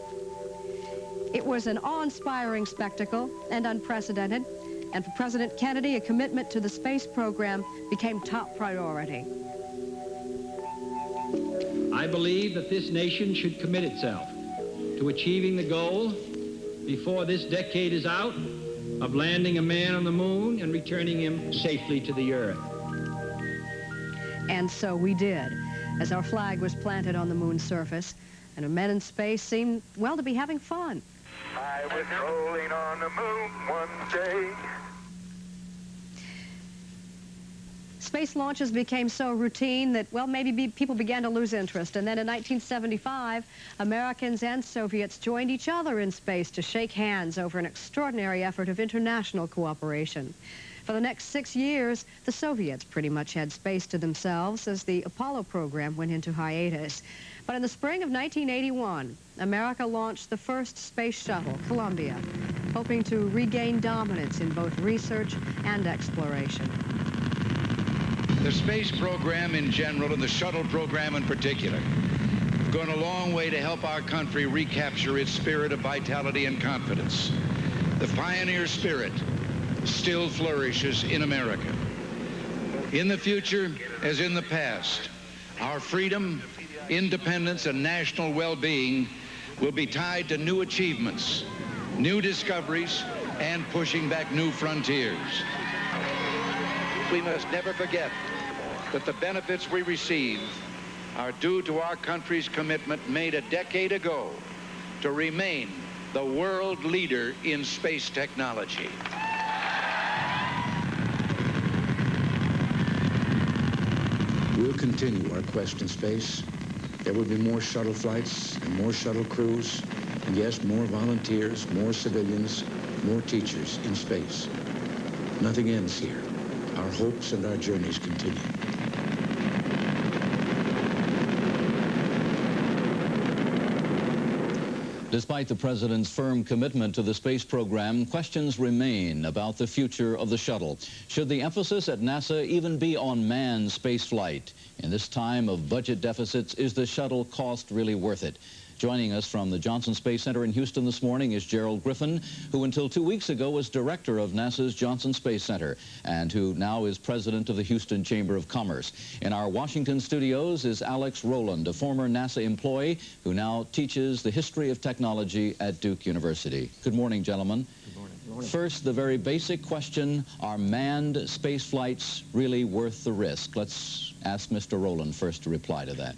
S1: It was an awe-inspiring spectacle and unprecedented, and for President Kennedy, a commitment to the space program became top priority.
S8: I believe that this nation should commit itself to achieving the goal before this decade is out of landing a man on the moon and returning him safely to the earth.
S1: And so we did, as our flag was planted on the moon's surface, and our men in space seemed, well, to be having fun.
S7: I was rolling on the moon one day.
S1: Space launches became so routine that, well, maybe people began to lose interest. And then in 1975, Americans and Soviets joined each other in space to shake hands over an extraordinary effort of international cooperation. For the next 6 years, the Soviets pretty much had space to themselves as the Apollo program went into hiatus. But in the spring of 1981, America launched the first space shuttle, Columbia, hoping to regain dominance in both research and exploration.
S11: The space program in general and the shuttle program in particular have gone a long way to help our country recapture its spirit of vitality and confidence. The pioneer spirit still flourishes in America. In the future, as in the past, our freedom, independence, and national well-being will be tied to new achievements, new discoveries, and pushing back new frontiers. We must never forget that the benefits we receive are due to our country's commitment made a decade ago to remain the world leader in space technology.
S12: We'll continue our quest in space. There will be more shuttle flights and more shuttle crews, and yes, more volunteers, more civilians, more teachers in space. Nothing ends here. Our hopes and our journeys continue.
S3: Despite the president's firm commitment to the space program, questions remain about the future of the shuttle. Should the emphasis at NASA even be on manned spaceflight? In this time of budget deficits, is the shuttle cost really worth it? Joining us from the Johnson Space Center in Houston this morning is Gerald Griffin, who until 2 weeks ago was director of NASA's Johnson Space Center and who now is president of the Houston Chamber of Commerce. In our Washington studios is Alex Rowland, a former NASA employee who now teaches the history of technology at Duke University. Good morning, gentlemen.
S13: Good morning. Good morning.
S3: First, the very basic question, are manned space flights really worth the risk? Let's ask Mr. Rowland first to reply to that.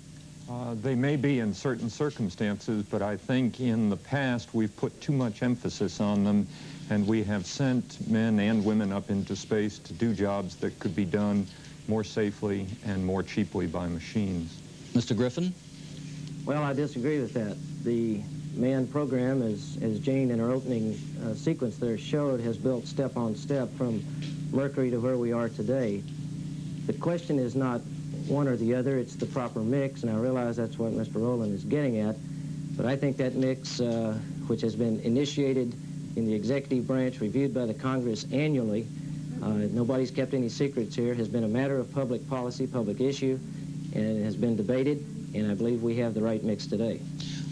S13: They may be in certain circumstances, but I think in the past we've put too much emphasis on them, and we have sent men and women up into space to do jobs that could be done more safely and more cheaply by machines.
S3: Mr. Griffin?
S14: Well, I disagree with that. The manned program, as Jane in her opening sequence there showed, has built step on step from Mercury to where we are today. The question is not one or the other, it's the proper mix, and I realize that's what Mr. Rowland is getting at, but I think that mix, which has been initiated in the executive branch, reviewed by the Congress annually, nobody's kept any secrets here, has been a matter of public policy, public issue, and it has been debated, and I believe we have the right mix today.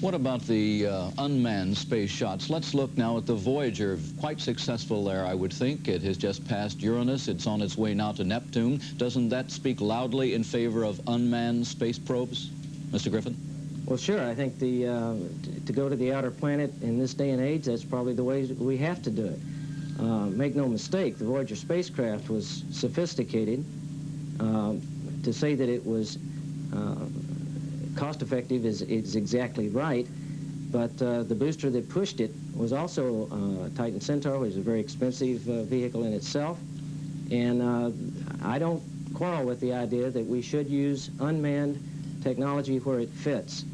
S3: What about the unmanned space shots? Let's look now at the Voyager. Quite successful there, I would think. It has just passed Uranus. It's on its way now to Neptune. Doesn't that speak loudly in favor of unmanned space probes? Mr. Griffin?
S14: Well, sure. I think to go to the outer planet in this day and age, that's probably the way we have to do it. Make no mistake, the Voyager spacecraft was sophisticated. To say that it was cost-effective is exactly right, But the booster that pushed it was also Titan Centaur, which is a very expensive vehicle in itself. And I don't quarrel with the idea that we should use unmanned technology where it fits.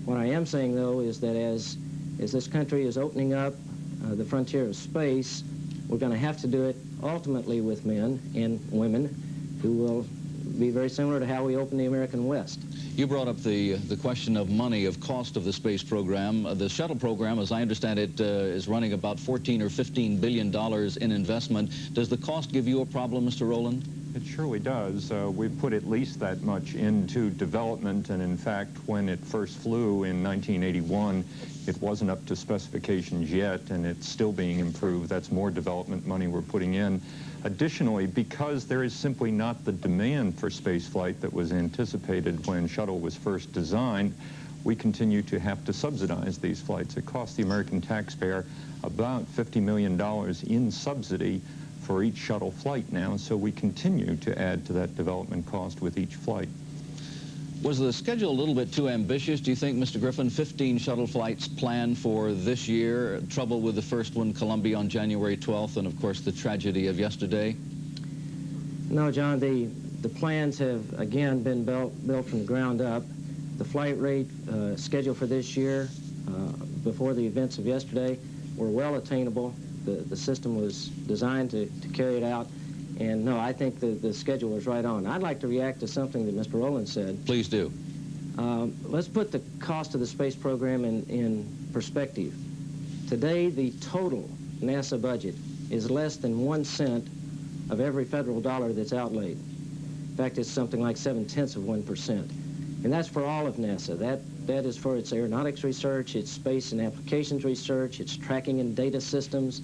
S14: What I am saying, though, is that as this country is opening up the frontier of space, we're going to have to do it ultimately with men and women who will be very similar to how we opened the American West.
S3: You brought up the question of money, of cost of the space program. The shuttle program, as I understand it, is running about $14 or $15 billion in investment. Does the cost give you a problem, Mr. Rowland?
S13: It surely does. We've put at least that much into development, and in fact, when it first flew in 1981, it wasn't up to specifications yet, and it's still being improved. That's more development money we're putting in. Additionally, because there is simply not the demand for spaceflight that was anticipated when shuttle was first designed, we continue to have to subsidize these flights. It costs the American taxpayer about $50 million in subsidy for each shuttle flight now, so we continue to add to that development cost with each flight.
S3: Was the schedule a little bit too ambitious, do you think, Mr. Griffin? 15 shuttle flights planned for this year, trouble with the first one, Columbia, on January 12th, and of course the tragedy of yesterday?
S14: No, John, the plans have, again, been built from the ground up. The flight rate scheduled for this year, before the events of yesterday, were well attainable. The system was designed to carry it out. And no, I think the schedule was right on. I'd like to react to something that Mr. Rowland said.
S3: Please do.
S14: Let's put the cost of the space program in perspective. Today, the total NASA budget is less than 1 cent of every federal dollar that's outlaid. In fact, it's something like 0.7%. And that's for all of NASA. That is for its aeronautics research, its space and applications research, its tracking and data systems,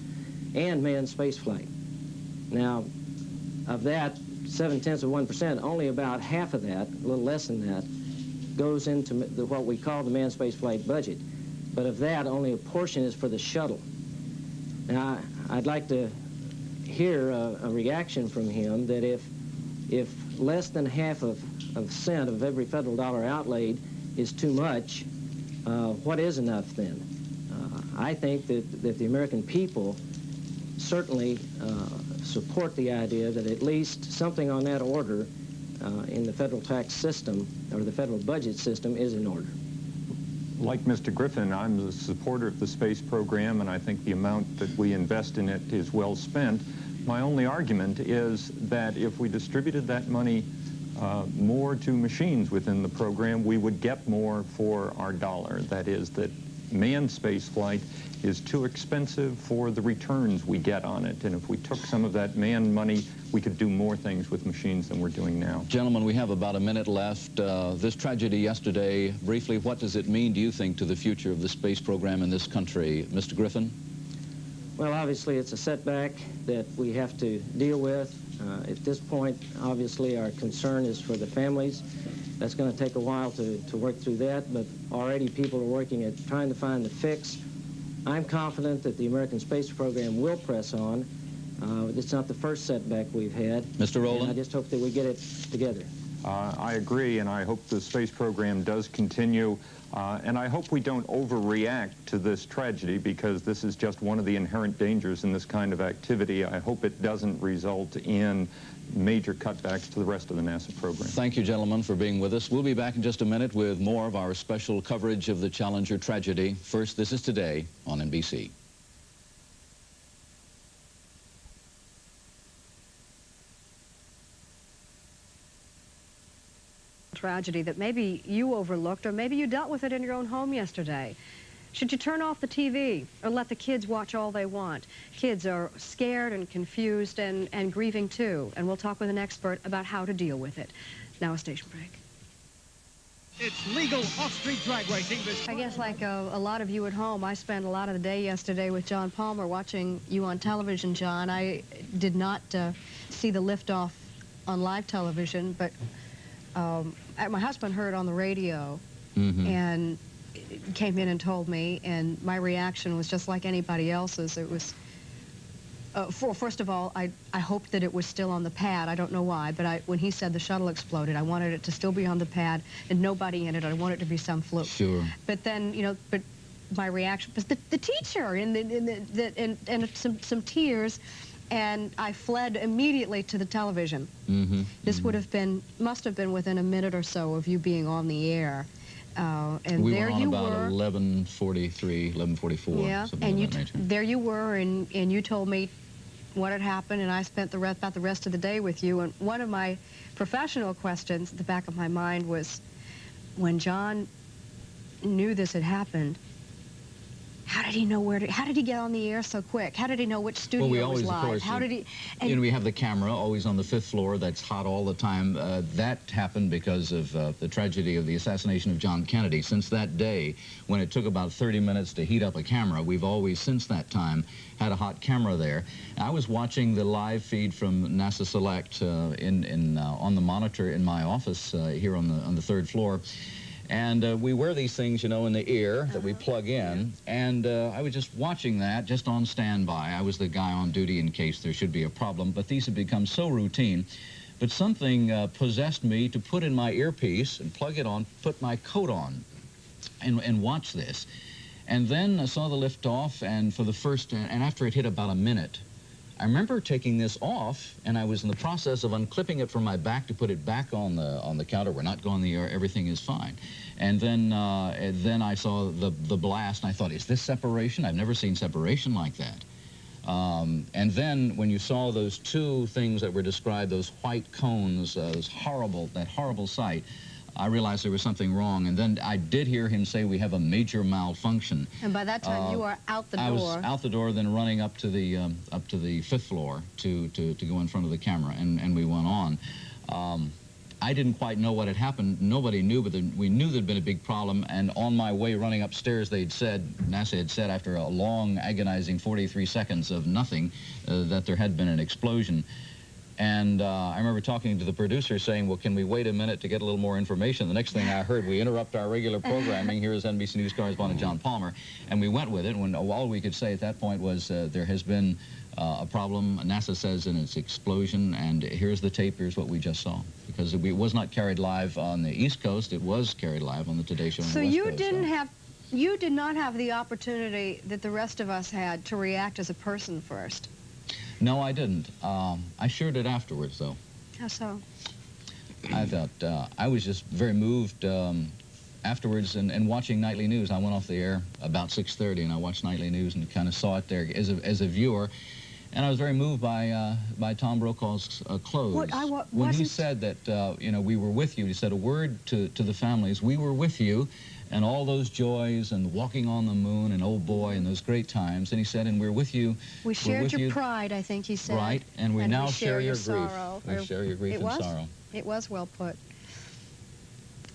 S14: and manned spaceflight. Now, of that 0.7%, only about half of that, a little less than that, goes into what we call the manned spaceflight budget. But of that, only a portion is for the shuttle. Now, I'd like to hear a reaction from him that if less than half of a cent of every federal dollar outlaid is too much, what is enough then? I think that the American people certainly support the idea that at least something on that order in the federal tax system or the federal budget system is in order.
S13: Like Mr. Griffin, I'm a supporter of the space program, and I think the amount that we invest in it is well spent. My only argument is that if we distributed that money more to machines within the program, we would get more for our dollar. That is, that manned space flight is too expensive for the returns we get on it. And if we took some of that manned money, we could do more things with machines than we're doing now.
S3: Gentlemen, we have about a minute left. This tragedy yesterday, briefly, what does it mean, do you think, to the future of the space program in this country? Mr. Griffin?
S14: Well, obviously, it's a setback that we have to deal with. At this point, obviously, our concern is for the families. That's going to take a while to work through that, but already people are working at trying to find the fix. I'm confident that the American space program will press on. It's not the first setback we've had.
S3: Mr. Rowland?
S14: I just hope that we get it together.
S13: I agree, and I hope the space program does continue. And I hope we don't overreact to this tragedy, because this is just one of the inherent dangers in this kind of activity. I hope it doesn't result in major cutbacks to the rest of the NASA program.
S3: Thank you, gentlemen, for being with us. We'll be back in just a minute with more of our special coverage of the Challenger tragedy. First, This Is Today on NBC.
S1: Tragedy that maybe you overlooked, or maybe you dealt with it in your own home yesterday. Should you turn off the TV or let the kids watch all they want? Kids are scared and confused and grieving too, and we'll talk with an expert about how to deal with it. Now a station break.
S15: It's legal off-street drag racing.
S1: I guess like a lot of you at home, I spent a lot of the day yesterday with John Palmer watching you on television, John. I did not see the liftoff on live television, but my husband heard on the radio and came in and told me, and my reaction was just like anybody else's. It was, first of all, I hoped that it was still on the pad. I don't know why, but when he said the shuttle exploded, I wanted it to still be on the pad and nobody in it. I wanted it to be some fluke.
S3: Sure.
S1: But then, you know, but my reaction was the teacher and some tears, and I fled immediately to the television. This must have been within a minute or so of you being on the air. And
S3: we
S1: there
S3: were on
S1: you
S3: about
S1: were.
S3: 11:43, 11:44.
S1: Yeah, and there you were, and you told me what had happened, and I spent about the rest of the day with you. And one of my professional questions at the back of my mind was, when John knew this had happened, how did he know how did he get on the air so quick? How did he know which studio was live?
S3: Of course,
S1: how did he?
S3: You know, we have the camera always on the 5th floor that's hot all the time. That happened because of the tragedy of the assassination of John Kennedy. Since that day, when it took about 30 minutes to heat up a camera, we've always, since that time, had a hot camera there. I was watching the live feed from NASA Select on the monitor in my office here on the 3rd floor. And we wear these things, you know, in the ear that we plug in. And I was just watching that, just on standby. I was the guy on duty in case there should be a problem. But these have become so routine. But something possessed me to put in my earpiece and plug it on, put my coat on, and watch this. And then I saw the lift off, and for the first, and after it hit about a minute, I remember taking this off, and I was in the process of unclipping it from my back to put it back on the counter. We're not going the air. Everything is fine. And then I saw the blast, and I thought, is this separation? I've never seen separation like that. And then when you saw those two things that were described, those white cones, that horrible sight, I realized there was something wrong. And then I did hear him say, we have a major malfunction.
S1: And by that time, you were out the door.
S3: I was out the door, then running up to the 5th floor to go in front of the camera, and we went on. I didn't quite know what had happened. Nobody knew, but we knew there'd been a big problem. And on my way running upstairs, NASA had said, after a long, agonizing 43 seconds of nothing, that there had been an explosion. And I remember talking to the producer saying, well, can we wait a minute to get a little more information? The next thing I heard, we interrupt our regular programming. Here is NBC News correspondent John Palmer. And we went with it, when all we could say at that point was there has been a problem, NASA says, in its explosion, and here's the tape, here's what we just saw. Because it was not carried live on the East Coast, it was carried live on the Today Show on the West Coast.
S1: You did not have the opportunity that the rest of us had to react as a person first.
S3: No, I didn't. I sure did afterwards, though.
S1: How so?
S3: I thought, I was just very moved afterwards, and watching nightly news. I went off the air about 6:30, and I watched nightly news and kind of saw it there as a viewer. And I was very moved by Tom Brokaw's close. When he said that, you know, we were with you, he said a word to the families, we were with you, and all those joys and walking on the moon and oh boy and those great times. And he said, and we're with you.
S1: We shared your pride, I think he said.
S3: Right, and we now share your grief.
S1: Sorrow.
S3: We share your grief and sorrow.
S1: It was well put.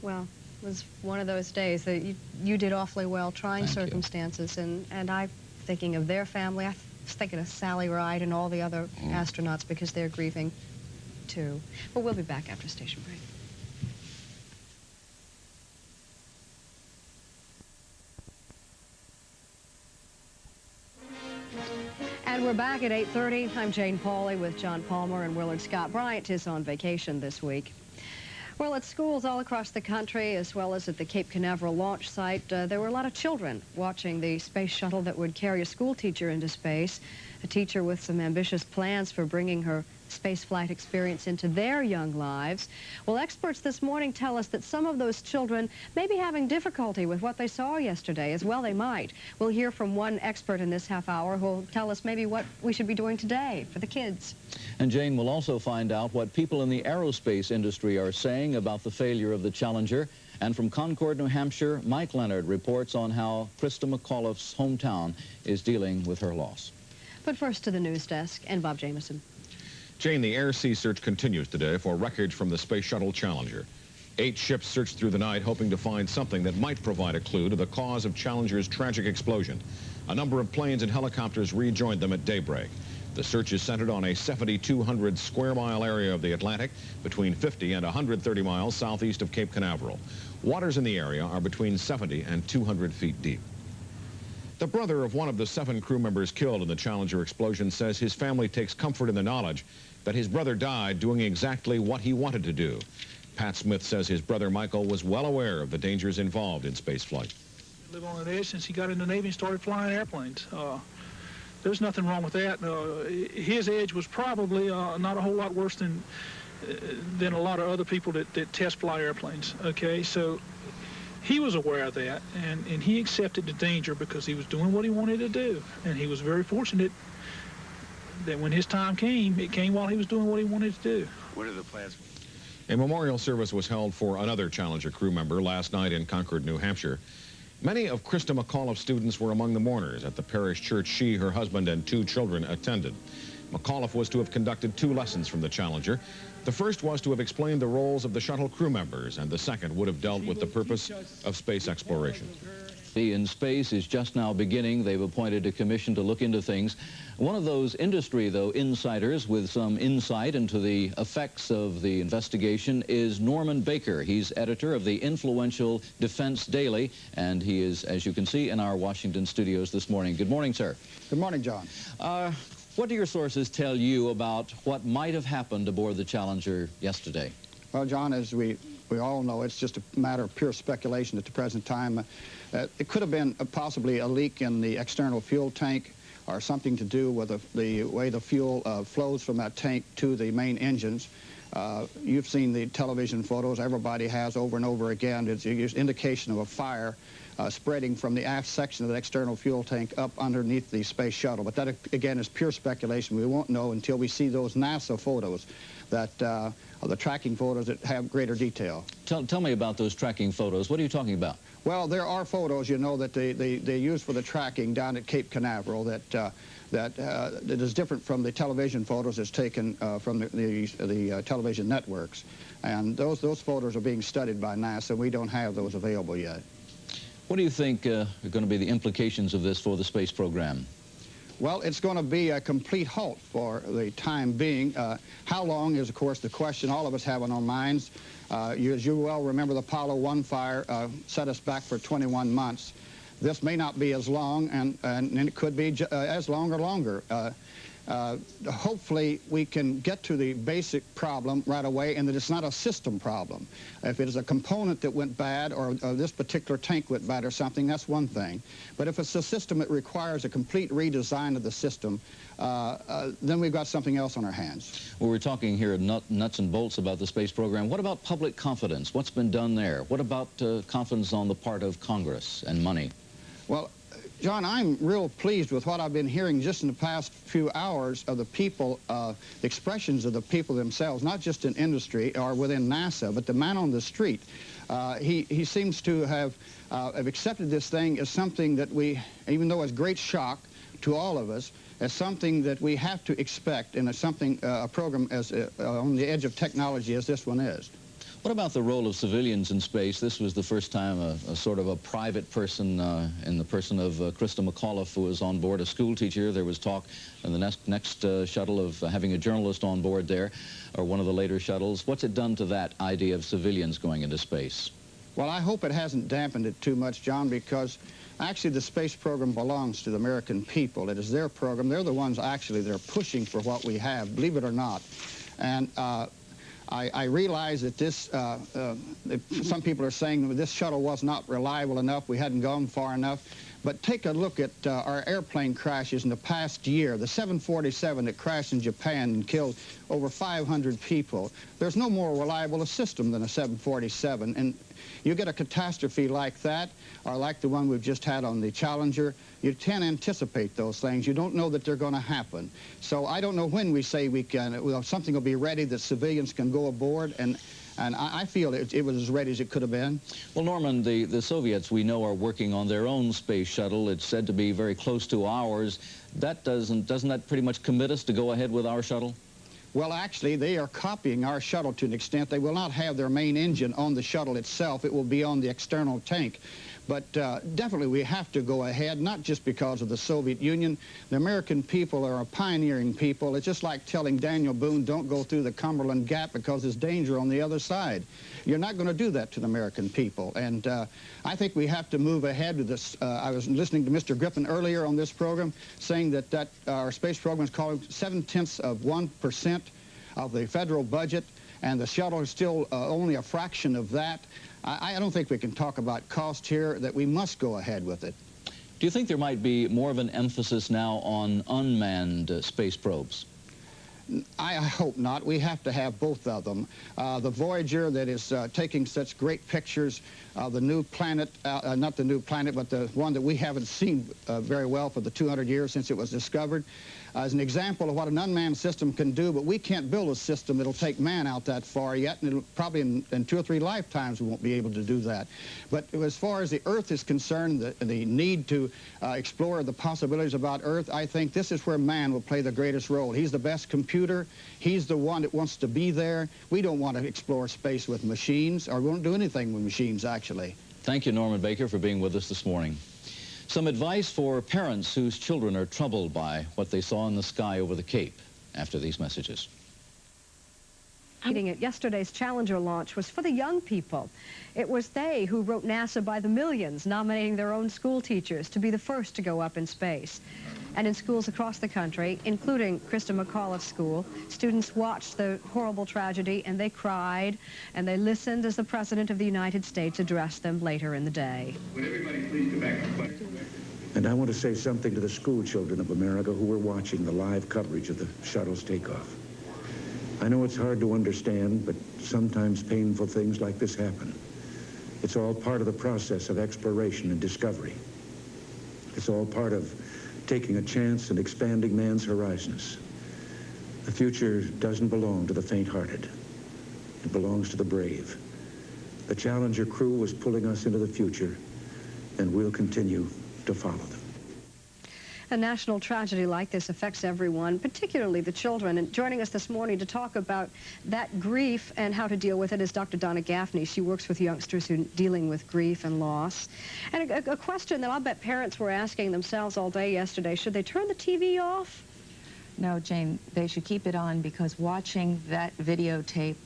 S1: Well, it was one of those days that you did awfully well, trying circumstances, and I'm thinking of their family. I was thinking of Sally Ride and all the other astronauts because they're grieving too. But we'll be back after station break. And we're back at 8:30. I'm Jane Pauley with John Palmer and Willard Scott. Bryant is on vacation this week. Well, at schools all across the country, as well as at the Cape Canaveral launch site, there were a lot of children watching the space shuttle that would carry a school teacher into space, a teacher with some ambitious plans for bringing her spaceflight experience into their young lives. Well, experts this morning tell us that some of those children may be having difficulty with what they saw yesterday, as well they might. We'll hear from one expert in this half hour who will tell us maybe what we should be doing today for the kids.
S3: And Jane will also find out what people in the aerospace industry are saying about the failure of the Challenger. And from Concord, New Hampshire, Mike Leonard reports on how Krista McAuliffe's hometown is dealing with her loss.
S1: But first to the news desk and Bob Jameson.
S4: Jane, the air-sea search continues today for wreckage from the Space Shuttle Challenger. 8 ships searched through the night, hoping to find something that might provide a clue to the cause of Challenger's tragic explosion. A number of planes and helicopters rejoined them at daybreak. The search is centered on a 7,200 square mile area of the Atlantic, between 50 and 130 miles southeast of Cape Canaveral. Waters in the area are between 70 and 200 feet deep. The brother of one of the 7 crew members killed in the Challenger explosion says his family takes comfort in the knowledge that his brother died doing exactly what he wanted to do. Pat Smith says his brother Michael was well aware of the dangers involved in spaceflight.
S2: Live on the edge since he got in the Navy and started flying airplanes. There's nothing wrong with that. His edge was probably not a whole lot worse than a lot of other people that test fly airplanes. Okay, so he was aware of that, and he accepted the danger because he was doing what he wanted to do, and he was very fortunate that when his time came, it came while he was doing what he wanted to do.
S11: What are the plans?
S4: A memorial service was held for another Challenger crew member last night in Concord, New Hampshire. Many of Krista McAuliffe's students were among the mourners at the parish church she, her husband, and 2 children attended. McAuliffe was to have conducted 2 lessons from the Challenger. The first was to have explained the roles of the shuttle crew members, and the second would have dealt with the purpose of space exploration.
S3: In space is just now beginning. They've appointed a commission to look into things. One of those industry, though, insiders with some insight into the effects of the investigation is Norman Baker. He's editor of the influential Defense Daily, and he is, as you can see, in our Washington studios this morning. Good morning, sir.
S16: Good morning, John.
S3: What do your sources tell you about what might have happened aboard the Challenger yesterday?
S16: Well, John, as we all know, it's just a matter of pure speculation at the present time. It could have been possibly a leak in the external fuel tank or something to do with the way the fuel flows from that tank to the main engines. You've seen the television photos. Everybody has over and over again. It's an indication of a fire spreading from the aft section of the external fuel tank up underneath the space shuttle. But that, again, is pure speculation. We won't know until we see those NASA photos that the tracking photos that have greater detail.
S3: Tell me about those tracking photos. What are you talking about?
S16: Well, there are photos, you know, that they use for the tracking down at Cape Canaveral that is different from the television photos that's taken from the television networks. And those photos are being studied by NASA. We don't have those available yet.
S3: What do you think are going to be the implications of this for the space program?
S16: Well, it's going to be a complete halt for the time being. How long is, of course, the question all of us have on our minds. As you well remember, the Apollo 1 fire set us back for 21 months. This may not be as long, and it could be as long or longer. Hopefully, we can get to the basic problem right away, and that it's not a system problem. If it is a component that went bad, or this particular tank went bad or something, that's one thing. But if it's a system that requires a complete redesign of the system, then we've got something else on our hands.
S3: Well, we're talking here nuts and bolts about the space program. What about public confidence? What's been done there? What about confidence on the part of Congress and money?
S16: Well, John, I'm real pleased with what I've been hearing just in the past few hours of the people, the expressions of the people themselves, not just in industry or within NASA, but the man on the street. He seems to have accepted this thing as something that we, even though it's great shock to all of us, as something that we have to expect in a program as on the edge of technology as this one is.
S3: What about the role of civilians in space? This was the first time a sort of a private person in the person of Krista McAuliffe, who was on board, a school teacher. There was talk in the next shuttle of having a journalist on board there, or one of the later shuttles. What's it done to that idea of civilians going into space?
S16: Well, I hope it hasn't dampened it too much, John, because actually the space program belongs to the American people. It is their program. They're the ones actually that are pushing for what we have, believe it or not. And I realize that this, some people are saying that this shuttle was not reliable enough, we hadn't gone far enough. But take a look at our airplane crashes in the past year. The 747 that crashed in Japan and killed over 500 people. There's no more reliable a system than a 747. And you get a catastrophe like that, or like the one we've just had on the Challenger, you can't anticipate those things. You don't know that they're going to happen. So I don't know when we say we can, something will be ready that civilians can go aboard, and I feel it was as ready as it could have been.
S3: Well, Norman, the Soviets, we know, are working on their own space shuttle. It's said to be very close to ours. That doesn't that pretty much commit us to go ahead with our shuttle?
S16: Well, actually, they are copying our shuttle to an extent. They will not have their main engine on the shuttle itself. It will be on the external tank. But definitely we have to go ahead, not just because of the Soviet Union. The American people are a pioneering people. It's just like telling Daniel Boone, don't go through the Cumberland Gap because there's danger on the other side. You're not going to do that to the American people. And I think we have to move ahead with this. I was listening to Mr. Griffin earlier on this program saying that our space program is calling 0.7% of the federal budget. and the shuttle is still only a fraction of that. I don't think we can talk about cost here, that we must go ahead with it.
S3: Do you think there might be more of an emphasis now on unmanned space probes?
S16: I hope not. We have to have both of them. The Voyager that is taking such great pictures, the new planet, not the new planet, but the one that we haven't seen very well for the 200 years since it was discovered, is an example of what an unmanned system can do, but we can't build a system that'll take man out that far yet, and it'll probably in 2 or 3 lifetimes we won't be able to do that. But as far as the Earth is concerned, the need to explore the possibilities about Earth, I think this is where man will play the greatest role. He's the best computer. He's the one that wants to be there. We don't want to explore space with machines, or we won't do anything with machines, actually.
S3: Thank you, Norman Baker, for being with us this morning. Some advice for parents whose children are troubled by what they saw in the sky over the Cape after these messages.
S1: Yesterday's Challenger launch was for the young people. It was they who wrote NASA by the millions, nominating their own school teachers to be the first to go up in space. And in schools across the country, including Krista McAuliffe's school, students watched the horrible tragedy and they cried and they listened as the President of the United States addressed them later in the day.
S12: Would everybody please go back to question? And I want to say something to the school children of America who were watching the live coverage of the shuttle's takeoff. I know it's hard to understand, but sometimes painful things like this happen. It's all part of the process of exploration and discovery. It's all part of taking a chance and expanding man's horizons. The future doesn't belong to the faint-hearted. It belongs to the brave. The Challenger crew was pulling us into the future, and we'll continue to follow them.
S1: A national tragedy like this affects everyone, particularly the children. And joining us this morning to talk about that grief and how to deal with it is Dr. Donna Gaffney. She works with youngsters who are dealing with grief and loss. And a question that I'll bet parents were asking themselves all day yesterday, should they turn the TV off?
S5: No, Jane, they should keep it on, because watching that videotape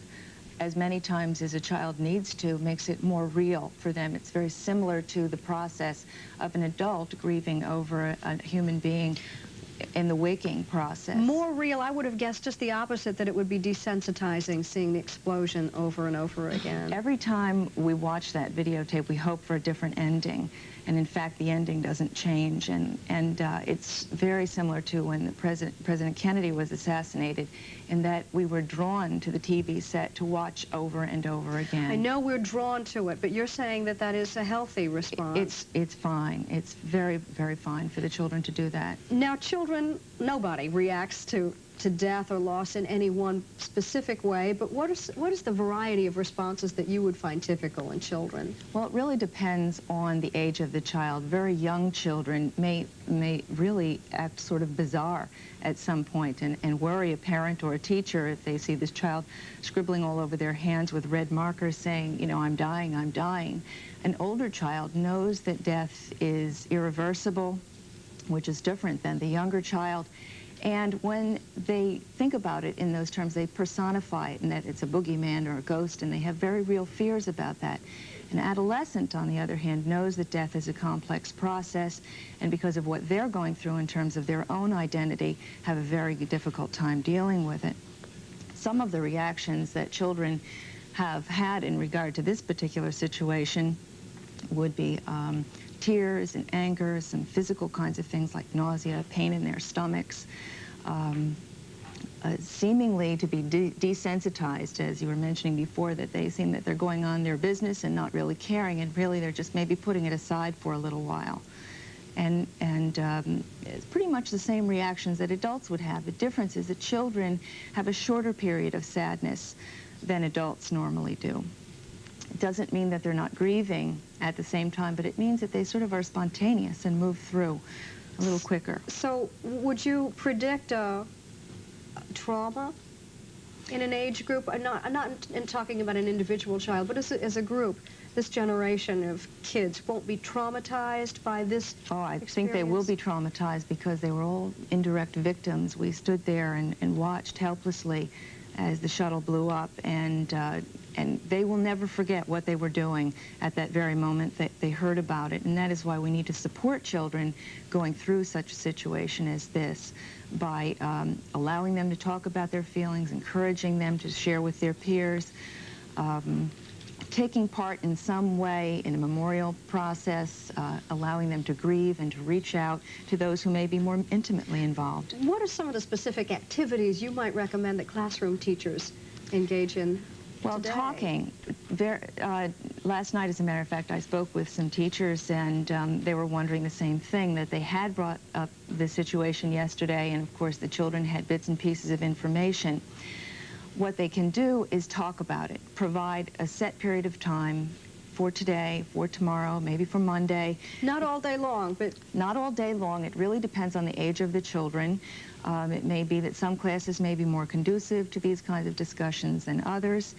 S5: as many times as a child needs to makes it more real for them. It's very similar to the process of an adult grieving over a human being in the waking process.
S1: More real? I would have guessed just the opposite, that it would be desensitizing seeing the explosion over and over again.
S5: Every time we watch that videotape, we hope for a different ending. And in fact, the ending doesn't change. And it's very similar to when President Kennedy was assassinated, in that we were drawn to the TV set to watch over and over again.
S1: I know we're drawn to it, but you're saying that that is a healthy response.
S5: It's fine. It's very, very fine for the children to do that.
S1: Now, children, nobody reacts to death or loss in any one specific way, but what is the variety of responses that you would find typical in children?
S5: Well, it really depends on the age of the child. Very young children may really act sort of bizarre at some point and worry a parent or a teacher if they see this child scribbling all over their hands with red markers saying, you know, I'm dying, I'm dying. An older child knows that death is irreversible, which is different than the younger child. And when they think about it in those terms, they personify it, and that it's a boogeyman or a ghost, and they have very real fears about that. An adolescent, on the other hand, knows that death is a complex process, and because of what they're going through in terms of their own identity, have a very difficult time dealing with it. Some of the reactions that children have had in regard to this particular situation would be tears and anger, some physical kinds of things like nausea, pain in their stomachs, seemingly to be desensitized, as you were mentioning before, that they seem that they're going on their business and not really caring, and really they're just maybe putting it aside for a little while. And it's pretty much the same reactions that adults would have. The difference is that children have a shorter period of sadness than adults normally do. It doesn't mean that they're not grieving at the same time, but it means that they sort of are spontaneous and move through a little quicker.
S1: So would you predict trauma in an age group? I'm not in talking about an individual child, but as a group, this generation of kids won't be traumatized by this experience?
S5: Think they will be traumatized because they were all indirect victims. We stood there and watched helplessly as the shuttle blew up, and they will never forget what they were doing at that very moment that they heard about it. And that is why we need to support children going through such a situation as this by allowing them to talk about their feelings, encouraging them to share with their peers, taking part in some way in a memorial process, allowing them to grieve and to reach out to those who may be more intimately involved.
S1: What are some of the specific activities you might recommend that classroom teachers engage in
S5: Well,
S1: today?
S5: talking. Last night, as a matter of fact, I spoke with some teachers, and they were wondering the same thing, that they had brought up the situation yesterday, and of course the children had bits and pieces of information. What they can do is talk about it, provide a set period of time for today, for tomorrow, maybe for Monday.
S1: Not all day long, but...
S5: Not all day long. It really depends on the age of the children. It may be that some classes may be more conducive to these kinds of discussions than others.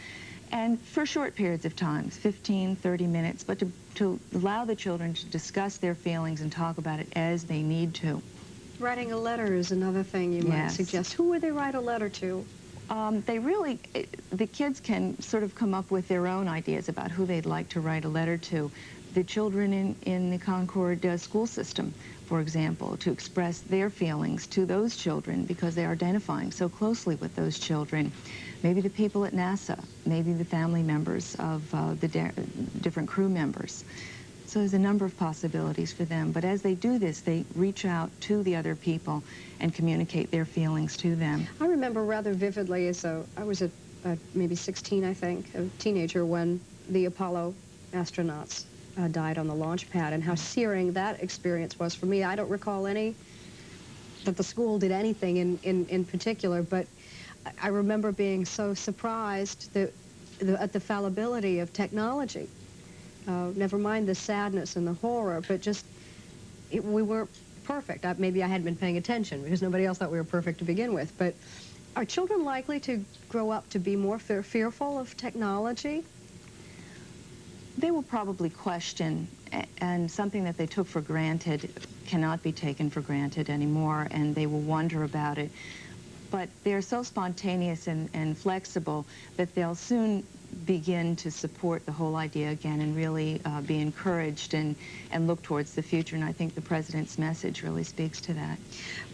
S5: And for short periods of time, 15, 30 minutes, but to allow the children to discuss their feelings and talk about it as they need to.
S1: Writing a letter is another thing you might suggest. Who would they write a letter to?
S5: The kids can sort of come up with their own ideas about who they'd like to write a letter to. The children in the Concord school system, for example, to express their feelings to those children because they're identifying so closely with those children. Maybe the people at NASA, maybe the family members of the different crew members. So there's a number of possibilities for them. But as they do this, they reach out to the other people and communicate their feelings to them.
S1: I remember rather vividly I was maybe 16, I think, a teenager, when the Apollo astronauts died on the launch pad, and how searing that experience was for me. I don't recall that the school did anything in particular, but I remember being so surprised at the fallibility of technology. Never mind the sadness and the horror, but just we weren't perfect. Maybe I hadn't been paying attention because nobody else thought we were perfect to begin with. But are children likely to grow up to be more fearful of technology?
S5: They will probably question, and something that they took for granted cannot be taken for granted anymore, and they will wonder about it. But they're so spontaneous and flexible that they'll soon begin to support the whole idea again and really be encouraged and look towards the future. And I think the President's message really speaks to that.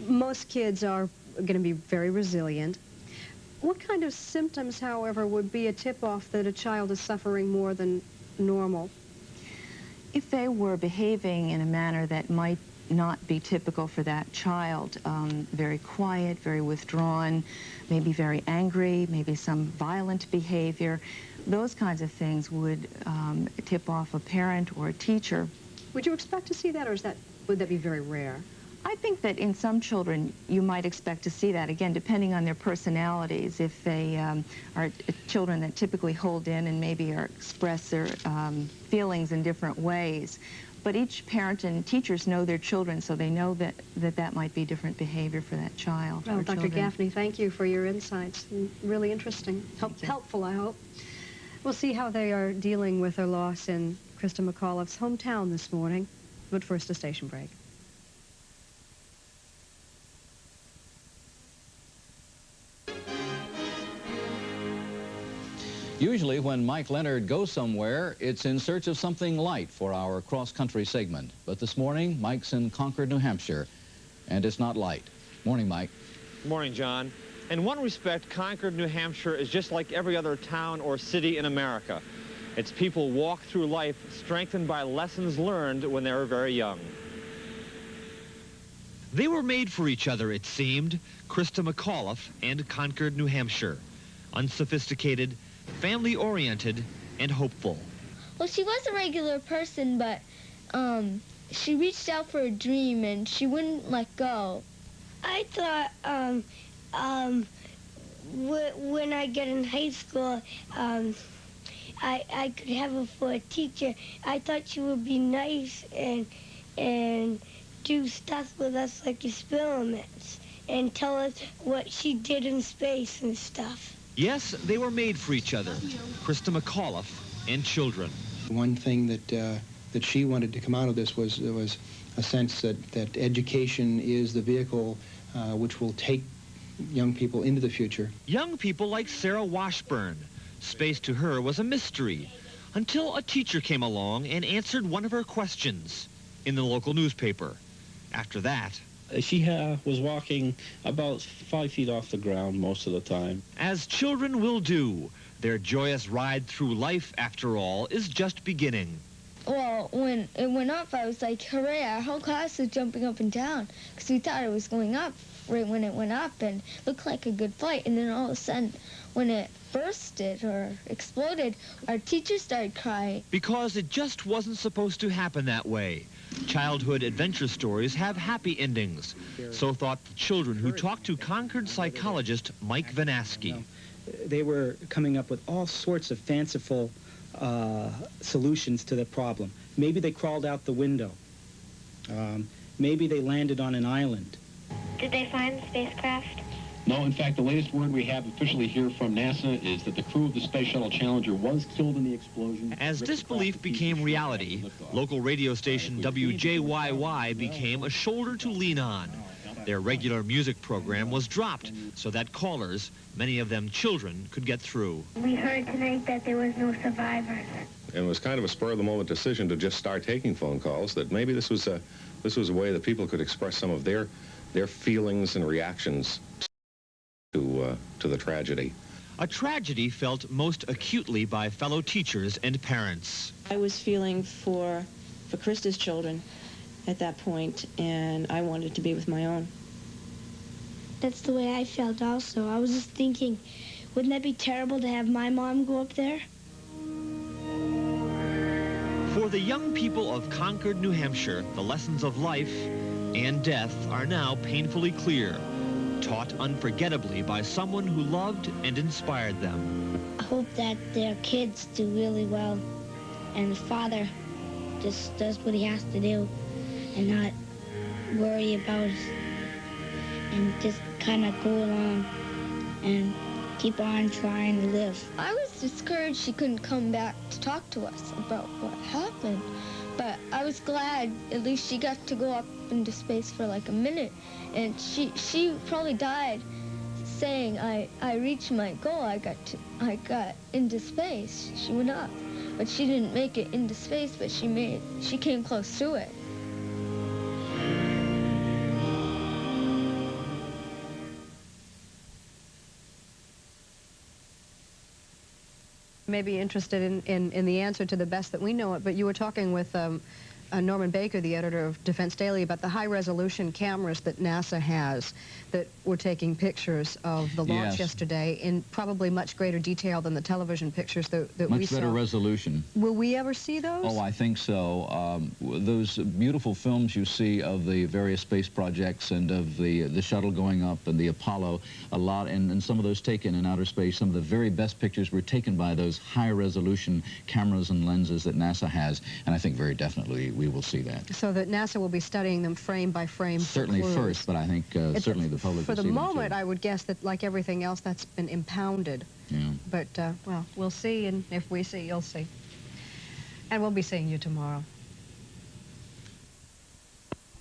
S1: Most kids are going to be very resilient. What kind of symptoms, however, would be a tip-off that a child is suffering more than normal?
S5: If they were behaving in a manner that might not be typical for that child, very quiet, very withdrawn, maybe very angry, maybe some violent behavior, those kinds of things would tip off a parent or a teacher.
S1: Would you expect to see that, or would that be very rare?
S5: I think that in some children you might expect to see that, again, depending on their personalities. If they are children that typically hold in and maybe express their feelings in different ways. But each parent and teachers know their children, so they know that might be different behavior for that child.
S1: Well, Dr. Gaffney, thank you for your insights. Really interesting. Helpful, I hope. We'll see how they are dealing with their loss in Krista McAuliffe's hometown this morning. But first, a station break.
S3: Usually when Mike Leonard goes somewhere, it's in search of something light for our cross-country segment. But this morning, Mike's in Concord, New Hampshire, and it's not light. Morning, Mike.
S17: Morning, John. In one respect, Concord, New Hampshire is just like every other town or city in America. Its people walk through life strengthened by lessons learned when they were very young.
S18: They were made for each other, it seemed, Krista McAuliffe and Concord, New Hampshire. Unsophisticated, family-oriented, and hopeful.
S19: Well, she was a regular person, but she reached out for a dream, and she wouldn't let go.
S20: I thought when I get in high school, I could have her for a teacher. I thought she would be nice and do stuff with us like experiments and tell us what she did in space and stuff.
S18: Yes, they were made for each other, Krista McAuliffe and children.
S21: One thing that she wanted to come out of this was a sense that education is the vehicle which will take young people into the future.
S18: Young people like Sarah Washburn. Space to her was a mystery until a teacher came along and answered one of her questions in the local newspaper. After that,
S9: she was walking about 5 feet off the ground most of the time.
S18: as children will do, their joyous ride through life, after all, is just beginning.
S19: Well, when it went up, I was like, hooray, our whole class was jumping up and down because we thought it was going up right when it went up and looked like a good flight. And then all of a sudden, when it bursted or exploded, our teacher started crying.
S18: Because it just wasn't supposed to happen that way. Childhood adventure stories have happy endings. So thought the children who talked to Concord psychologist Mike Vanaski.
S10: They were coming up with all sorts of fanciful solutions to the problem. Maybe they crawled out the window. Maybe they landed on an island.
S22: Did they find the spacecraft?
S23: No, in fact, the latest word we have officially here from NASA is that the crew of the Space Shuttle Challenger was killed in the explosion.
S18: As disbelief became reality, local radio station WJYY became a shoulder to lean on. Their regular music program was dropped so that callers, many of them children, could get through.
S22: We heard tonight that there was no survivors.
S4: And it was kind of a spur-of-the-moment decision to just start taking phone calls, that maybe this was a way that people could express some of their feelings and reactions to the tragedy.
S18: A tragedy felt most acutely by fellow teachers and parents.
S24: I was feeling for Krista's children at that point, and I wanted to be with my own.
S20: That's the way I felt also. I was just thinking, wouldn't that be terrible to have my mom go up there?
S18: For the young people of Concord, New Hampshire, the lessons of life and death are now painfully clear, taught unforgettably by someone who loved and inspired them.
S20: I hope that their kids do really well, and the father just does what he has to do and not worry about it, and just kind of go along and keep on trying to live.
S19: I was discouraged she couldn't come back to talk to us about what happened. But I was glad at least she got to go up into space for like a minute. And she probably died saying, I reached my goal. I got into space. She went up. But she didn't make it into space, but she came close to it.
S1: May be interested in the answer to the best that we know it, but you were talking with Norman Baker, the editor of Defense Daily, about the high-resolution cameras that NASA has that were taking pictures of the launch yesterday in probably much greater detail than the television pictures that we saw.
S3: Much better resolution.
S1: Will we ever see those?
S3: Oh, I think so. Those beautiful films you see of the various space projects and of the shuttle going up and the Apollo, and some of those taken in outer space, some of the very best pictures were taken by those high-resolution cameras and lenses that NASA has, and I think very definitely we will see that.
S1: So that NASA will be studying them frame by frame.
S3: Certainly first, but I think certainly the public
S1: for
S3: will
S1: the
S3: see
S1: moment,
S3: them too.
S1: I would guess that, like everything else, that's been impounded.
S3: Yeah.
S1: But, well, we'll see, and if we see, you'll see. And we'll be seeing you tomorrow.